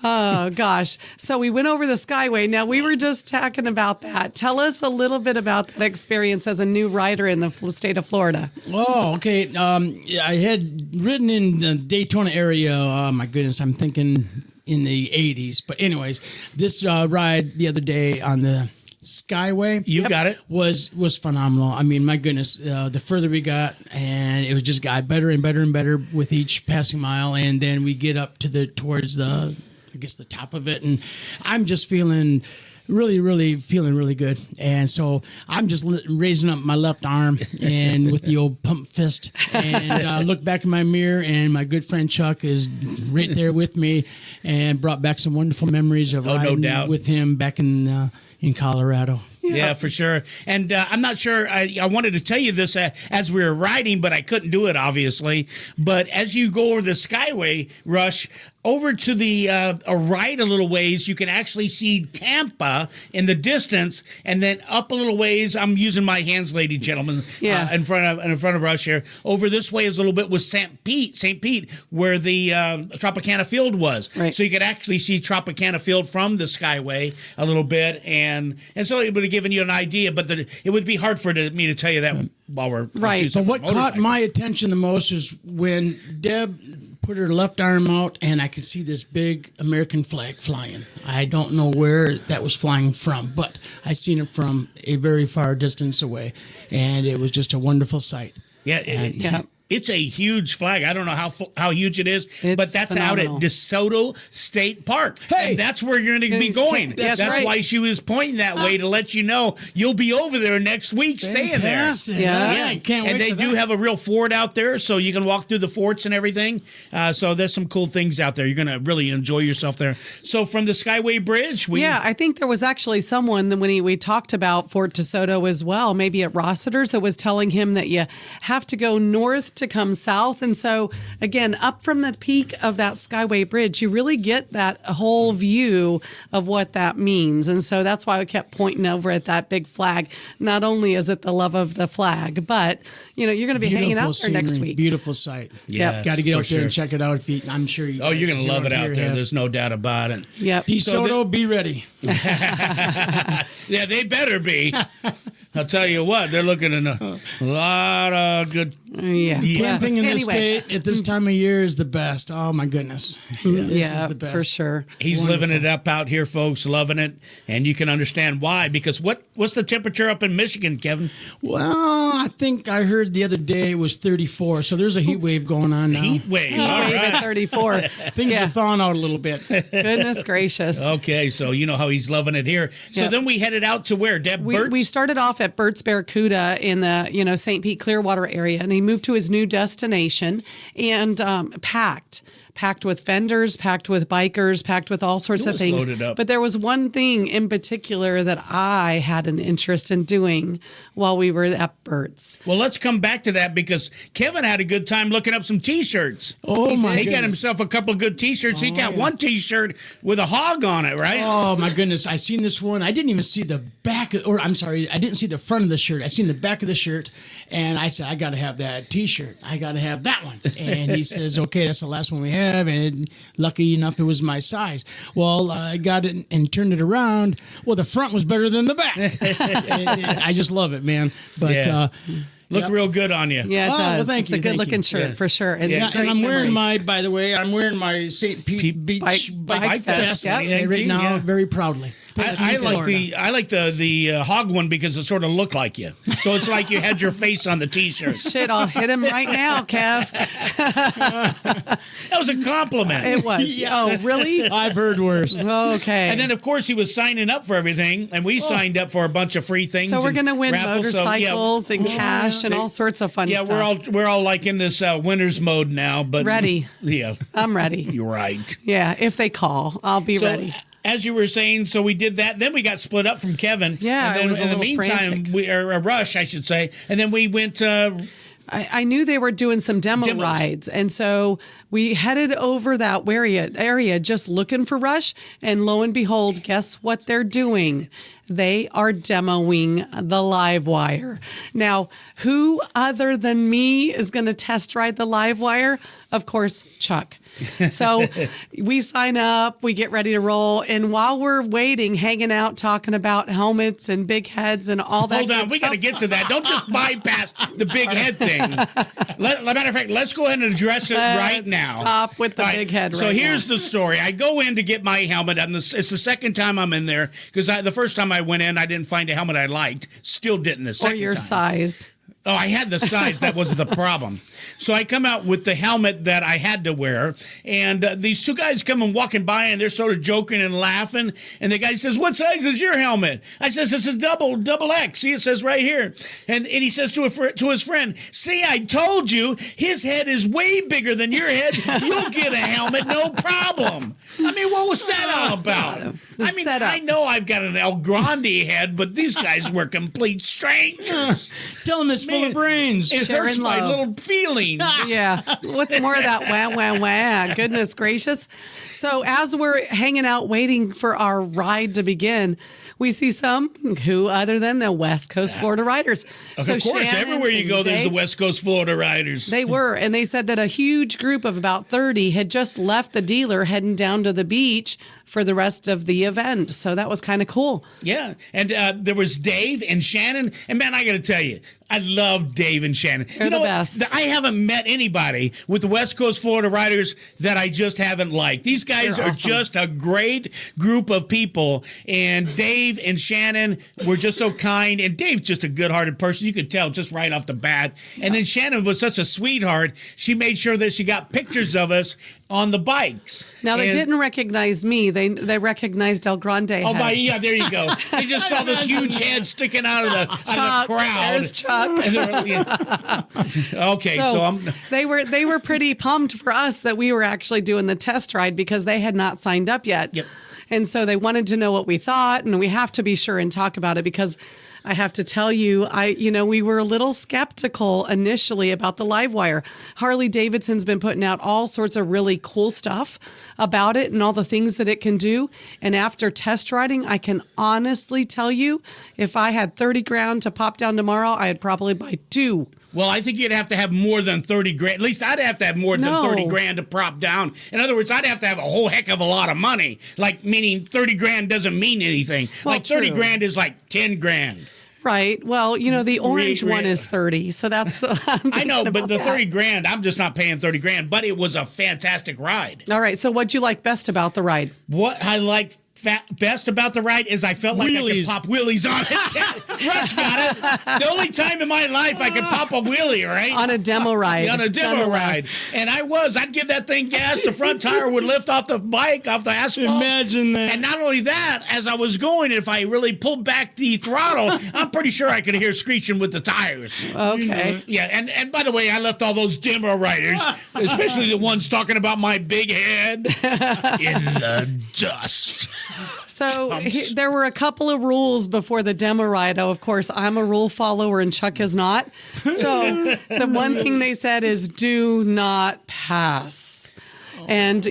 Oh, gosh. So we went over the Skyway. Now, we were just talking about that. Tell us a little bit about that experience as a new rider in the state of Florida. Oh, okay. I had ridden in the Daytona area. Oh, my goodness. I'm thinking in the 80s. But anyways, this ride the other day on the Skyway. You got it. Was phenomenal. I mean, my goodness, the further we got, and it was just got better and better and better with each passing mile. And then we get up to towards the top of it, and I'm just feeling really good. And so I'm just raising up my left arm and with the old pump fist, and look back in my mirror, and my good friend Chuck is right there with me, and brought back some wonderful memories of Oh, no riding doubt. with him back in Colorado. Yeah, for sure. And I'm not sure, I wanted to tell you this as we were riding, but I couldn't do it, obviously. But as you go over the Skyway, Rush, over to the right a little ways, you can actually see Tampa in the distance, and then up a little ways, I'm using my hands, ladies and gentlemen, Yeah. in front of Rush here. Over this way is a little bit with St. Pete, where the Tropicana Field was. Right. So you could actually see Tropicana Field from the Skyway a little bit, and so it would have given you an idea, but it would be hard for me to tell you that while we're Right. two So separate what caught motorcycles. my attention the most is when Deb put her left arm out, and I could see this big American flag flying. I don't know where that was flying from, but I seen it from a very far distance away, and it was just a wonderful sight. Yeah, Yeah. It's a huge flag. I don't know how huge it is, It's but that's phenomenal. out at DeSoto State Park. Hey! And that's where you're going to be going. That's That's right. why she was pointing that way, to let you know you'll be over there next week staying there. Fantastic. Yeah. I can't wait And they for do that. have a real fort out there, so you can walk through the forts and everything. So there's some cool things out there. You're going to really enjoy yourself there. So from the Skyway Bridge, Yeah, I think there was actually someone that when we talked about Fort DeSoto as well, maybe at Rossiter's, that was telling him that you have to go north to come south. And so, again, up from the peak of that Skyway Bridge, you really get that whole view of what that means. And so that's why I kept pointing over at that big flag. Not only is it the love of the flag, but, you're going to be hanging out there next scenery, week. Beautiful sight. Yes, Got to get for out there and sure. check it out. I'm sure you. Oh, you're going to love it out there. Here. There's no doubt about it. Yep. DeSoto, be ready. Yeah, they better be. I'll tell you what, they're looking at a lot of good. Yeah. Camping in the Anyway. state at this time of year is the best. Oh my goodness. This Yeah, is the best. for sure. He's living it up out here, folks, loving it, and you can understand why. Because what's the temperature up in Michigan, Kevin? Well, I think I heard the other day it was 34, so there's a heat wave going on now. Heat wave. All Wave at right. 34. Things Yeah. are thawing out a little bit. Goodness gracious. Okay, so you know how he's loving it here. So Yep. then we headed out to where, Deb? We started off at Burt's Barracuda in the St. Pete Clearwater area, and he moved to his new destination and packed packed with vendors, packed with bikers, packed with all sorts It of was things. loaded up. But there was one thing in particular that I had an interest in doing while we were at Bert's. Well, let's come back to that because Kevin had a good time looking up some T-shirts. Oh, He my got goodness. himself a couple of good T-shirts. He got one T-shirt with a hog on it, right? Oh my goodness! I seen this one. I didn't even see the back, I'm sorry, I didn't see the front of the shirt. I seen the back of the shirt, and I said, I got to have that T-shirt. I got to have that one. And he says, okay, that's the last one we have. And lucky enough, it was my size. Well, I got it and turned it around. Well, the front was better than the back. I just love it, man. But Yeah. Look Yep. real good on you. Yeah, it Oh, well, does. thank It's you, a good thank looking you. shirt Yeah. for sure. And, Yeah. and great I'm wearing memories. by the way, I'm wearing my St. Pete Beach Bike Bike Fest, Fest yep. right now, Yeah. very proudly. I like the hog one because it sort of looked like you. So it's like you had your face on the T-shirt. Shit, I'll hit him right now, Kev. That was a compliment. It was. Oh, really? I've heard worse. Okay. And then, of course, he was signing up for everything, and we signed up for a bunch of free things. so we're and going to win raffles, so, yeah. motorcycles and cash and all sorts of fun Yeah, stuff. we're all like in this winner's mode now, but Ready. Yeah, I'm ready. you're right. Yeah, if they call, I'll be So, ready. as you were saying, so we did that. Then we got split up from Kevin. Yeah, and then it was a in the little meantime, frantic. or a rush, I should say. And then we went. I knew they were doing some demo Demos. rides. And so we headed over that area just looking for Rush. And lo and behold, guess what they're doing? They are demoing the Livewire. Now, who other than me is going to test ride the Livewire? Of course, Chuck. So we sign up, we get ready to roll. And while we're waiting, hanging out, talking about helmets and big heads and all that. Hold on, good we got to stuff. get to that. Don't just bypass the big head thing. Matter of fact, let's go ahead and address it right Let's now. stop with the All right, big head So right here's now. the story. I go in to get my helmet, and it's the second time I'm in there because the first time I went in, I didn't find a helmet I liked. Still didn't the Or second your time. size. Oh, I had the size. That wasn't the problem. So I come out with the helmet that I had to wear, and these two guys come and walking by, and they're sort of joking and laughing. And the guy says, "What size is your helmet?" I says, "This is double X. See, it says right here." And he says to his friend, "See, I told you, his head is way bigger than your head. You'll get a helmet, no problem." I mean, what was that all about? The I mean, setup. I know I've got an El Grande head, but these guys were complete strangers. Tell him it's full Man, of brains. It Sharing hurts my love. little feelings. Yeah. What's more of that wah, wah, wah? Goodness gracious. So as we're hanging out waiting for our ride to begin, we see some who other than the West Coast Florida riders. Of So course, Shannon everywhere you and go, there's the Dave, West Coast Florida riders. They were, and they said that a huge group of about 30 had just left the dealer heading down to the beach for the rest of the event. So that was kind of cool. Yeah, and there was Dave and Shannon, and man, I got to tell you, I love Dave and Shannon. They're the what? best. I haven't met anybody with the West Coast Florida riders that I just haven't liked. These guys They're are awesome. just a great group of people, and Dave and Shannon were just so kind, and Dave's just a good-hearted person. You could tell just right off the bat. And then Shannon was such a sweetheart. She made sure that she got pictures of us on the bikes. Now they And- didn't recognize me. They recognized El Grande. Oh, head. yeah, there you go. They just saw this huge head sticking out of the Chuck, crowd. there's Chuck. And they were- yeah. Okay, so I'm. they were pretty pumped for us that we were actually doing the test ride because they had not signed up yet. Yep. And so they wanted to know what we thought, and we have to be sure and talk about it because I have to tell you, we were a little skeptical initially about the Livewire. Harley Davidson's been putting out all sorts of really cool stuff about it and all the things that it can do. And after test riding, I can honestly tell you, if I had 30 grand to pop down tomorrow, I'd probably buy two. Well, I think you'd have to have more than 30 grand. At least I'd have to have more than No. 30 grand to prop down. In other words, I'd have to have a whole heck of a lot of money. Like, meaning 30 grand doesn't mean anything. Well, like 30 true. grand is like 10 grand. Right. Well, the orange one is 30. So that's. I know, but the 30 grand, I'm just not paying 30 grand. But it was a fantastic ride. All right. So what'd you like best about the ride? What I liked best about the ride is I felt like I could pop wheelies on it. Rush got it. The only time in my life I could pop a wheelie, right? On a demo ride. On a demo ride. And I'd give that thing gas. The front tire would lift off the bike, off the asphalt. Imagine that. And not only that, as I was going, if I really pulled back the throttle, I'm pretty sure I could hear screeching with the tires. Okay. Yeah, and by the way, I left all those demo riders, especially the ones talking about my big head, in the dust. So there were a couple of rules before the demo ride. Oh, of course, I'm a rule follower and Chuck is not. So the one thing they said is do not pass. And,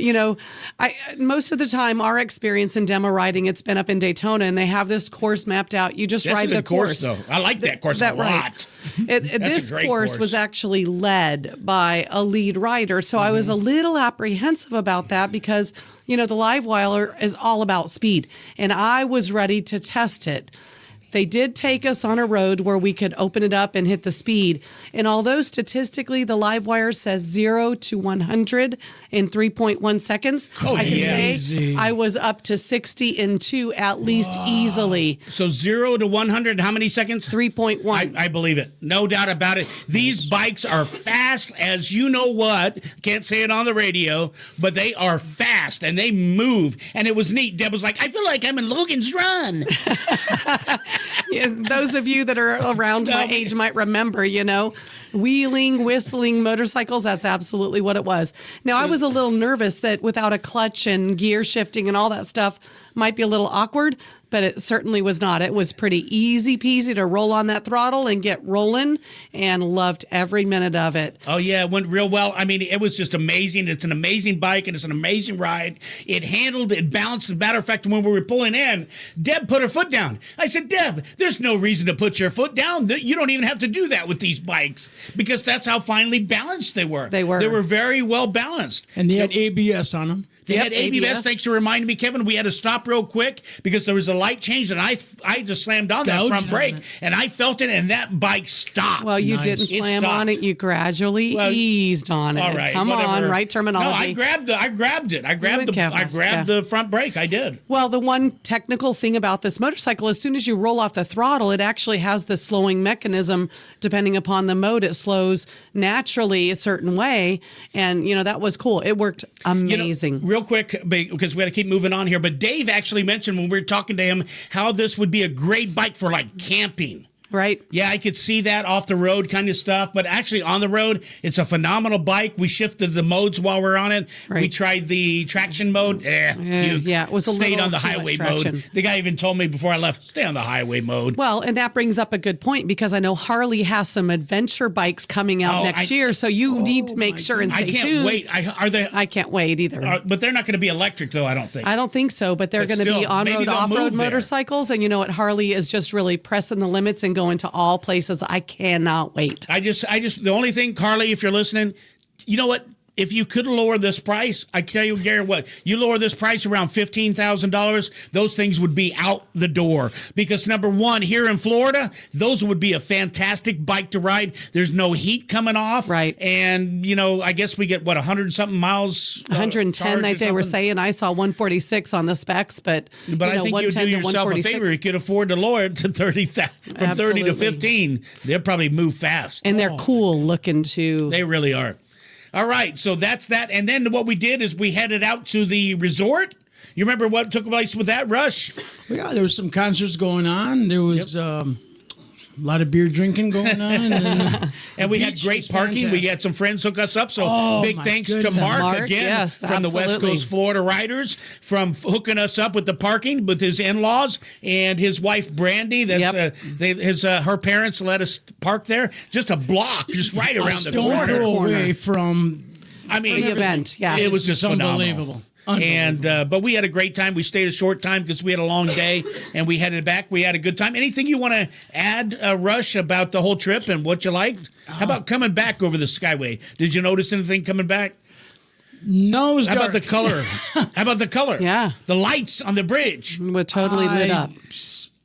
most of the time, our experience in demo riding, it's been up in Daytona, and they have this course mapped out. You just ride the course. Though. I like that course a lot. Right. This course was actually led by a lead rider. So I was a little apprehensive about that because, the Livewire is all about speed. And I was ready to test it. They did take us on a road where we could open it up and hit the speed. And although statistically the Livewire says 0 to 100 in 3.1 seconds, I can say I was up to 60 in 2 at least easily. So 0 to 100, how many seconds? 3.1. I believe it. No doubt about it. These bikes are fast as you know what. Can't say it on the radio, but they are fast and they move. And it was neat. Deb was like, I feel like I'm in Logan's Run. Yeah, those of you that are around my age might remember, wheeling, whistling motorcycles. That's absolutely what it was. Now, I was a little nervous that without a clutch and gear shifting and all that stuff might be a little awkward, but it certainly was not. It was pretty easy peasy to roll on that throttle and get rolling, and loved every minute of it. Oh, yeah, it went real well. I mean, it was just amazing. It's an amazing bike, and it's an amazing ride. It balanced. As a matter of fact, when we were pulling in, Deb put her foot down. I said, Deb, there's no reason to put your foot down. You don't even have to do that with these bikes, because that's how finely balanced they were. They were very well balanced. And they had ABS on them. They had ABS. Thanks for reminding me, Kevin. We had to stop real quick because there was a light change, and I just slammed on that front brake, and I felt it, and that bike stopped. Well, you didn't slam on it. You gradually eased on it. All right, Come whatever. on, right terminology. No, I grabbed it. I grabbed the front brake. I did. Well, the one technical thing about this motorcycle, as soon as you roll off the throttle, it actually has the slowing mechanism. Depending upon the mode, it slows naturally a certain way, and that was cool. It worked amazing. Real quick, because we got to keep moving on here, but Dave actually mentioned when we were talking to him how this would be a great bike for like camping. Right. Yeah, I could see that off the road kind of stuff, but actually on the road, it's a phenomenal bike. We shifted the modes while we're on it. Right. We tried the traction mode. Yeah, it was a little stayed on the highway mode. The guy even told me before I left, stay on the highway mode. Well, and that brings up a good point because I know Harley has some adventure bikes coming out next year, so you need to make sure and stay tuned. I can't wait. I can't wait either. But they're not going to be electric, though, I don't think. I don't think so, but they're going to be on-road, off-road motorcycles, and you know what? Harley is just really pressing the limits and going to all places. I cannot wait. The only thing, Carly, if you're listening, you know what? If you could lower this price, I tell you, Gary, what? You lower this price around $15,000, those things would be out the door. Because number one, here in Florida, those would be a fantastic bike to ride. There's no heat coming off. Right. And, I guess we get, 100-something miles? 110, they were saying. I saw 146 on the specs, but I think you'd do yourself a favor. You could afford to lower it to 30 to 15. They'll probably move fast. And they're cool looking, too. They really are. All right, so that's that. And then what we did is we headed out to the resort. You remember what took place with that, Rush? Yeah, there was some concerts going on. There was a lot of beer drinking going on. And we had great parking. Fantastic. We had some friends hook us up. So big thanks to Mark again from the West Coast Florida Riders from hooking us up with the parking with his in-laws and his wife, Brandy. Her parents let us park there just a block, just right around the corner. Away from the event. Yeah, it was just unbelievable. And but we had a great time. We stayed a short time because we had a long day, and we headed back. We had a good time. Anything you want to add, Rush, about the whole trip and what you liked? How about coming back over the Skyway? Did you notice anything coming back? No, it was How dark. about the color? How about the color? Yeah. The lights on the bridge. Were totally lit up.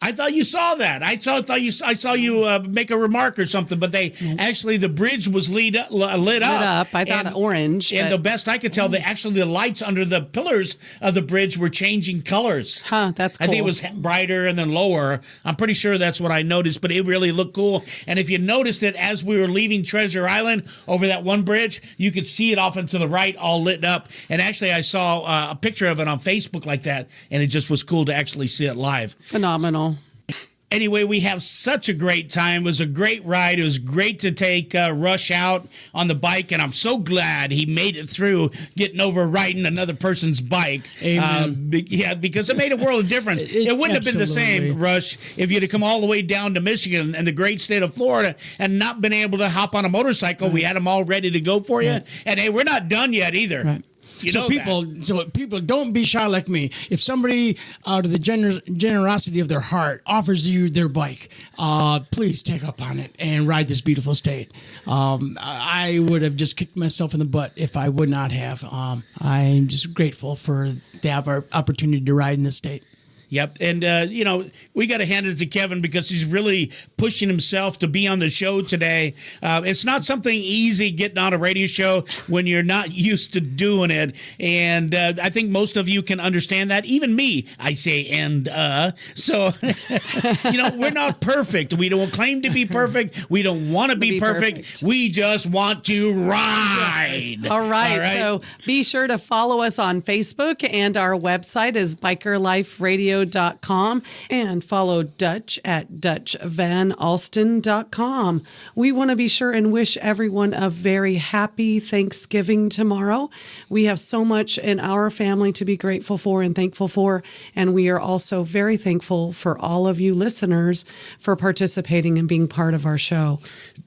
I thought you saw that. I saw you make a remark or something, but they actually the bridge was lit up. I thought orange. And the best I could tell, the lights under the pillars of the bridge were changing colors. Huh, that's cool. I think it was brighter and then lower. I'm pretty sure that's what I noticed, but it really looked cool. And if you noticed it as we were leaving Treasure Island over that one bridge, you could see it off and to the right, all lit up. And actually, I saw a picture of it on Facebook like that, and it just was cool to actually see it live. Phenomenal. Anyway, we have such a great time. It was a great ride. It was great to take Rush out on the bike, and I'm so glad he made it through getting over riding another person's bike. Amen. Because it made a world of difference. It wouldn't have been the same, Rush, if you'd have come all the way down to Michigan and the great state of Florida and not been able to hop on a motorcycle. Right. We had them all ready to go for you. Right. And hey, we're not done yet either. Right. So people don't be shy like me. If somebody out of the generosity of their heart offers you their bike, please take up on it and ride this beautiful state. I would have just kicked myself in the butt if I would not have. I'm just grateful to have our opportunity to ride in this state. Yep. And, we got to hand it to Kevin because he's really pushing himself to be on the show today. It's not something easy getting on a radio show when you're not used to doing it. And I think most of you can understand that. Even me, I say, So, we're not perfect. We don't claim to be perfect. We don't want to be perfect. We just want to ride. All right. So be sure to follow us on Facebook, and our website is bikerliferadio.com, and follow Dutch at dutchvanalstin.com. We want to be sure and wish everyone a very happy Thanksgiving tomorrow. We have so much in our family to be grateful for and thankful for, and we are also very thankful for all of you listeners for participating and being part of our show.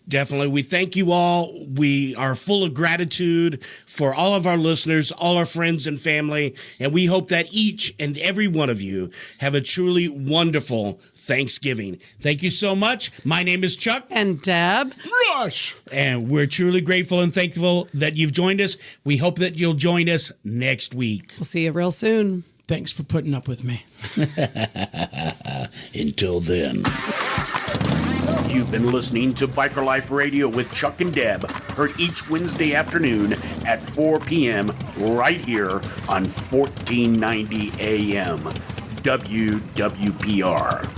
Definitely. We thank you all. We are full of gratitude for all of our listeners, all our friends and family, and we hope that each and every one of you have a truly wonderful Thanksgiving. Thank you so much. My name is Chuck. And Deb. Rush. And we're truly grateful and thankful that you've joined us. We hope that you'll join us next week. We'll see you real soon. Thanks for putting up with me. Until then. You've been listening to Biker Life Radio with Chuck and Deb, heard each Wednesday afternoon at 4 p.m. right here on 1490 AM WWPR.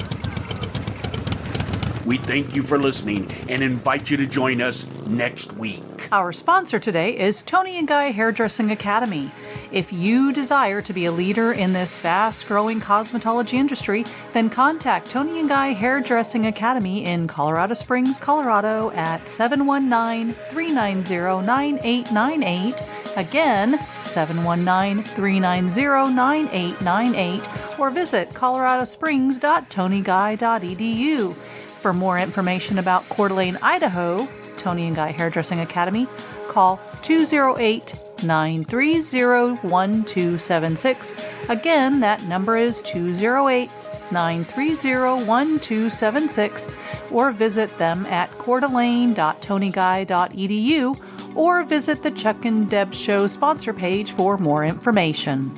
We thank you for listening and invite you to join us next week. Our sponsor today is Tony and Guy Hairdressing Academy. If you desire to be a leader in this fast-growing cosmetology industry, then contact Tony and Guy Hairdressing Academy in Colorado Springs, Colorado at 719-390-9898. Again, 719-390-9898, or visit coloradosprings.tonyguy.edu. For more information about Coeur d'Alene, Idaho, Tony and Guy Hairdressing Academy, call 208-930-1276. Again, that number is 208-930-1276, or visit them at coeurdalene.tonyguy.edu, or visit the Chuck and Deb Show sponsor page for more information.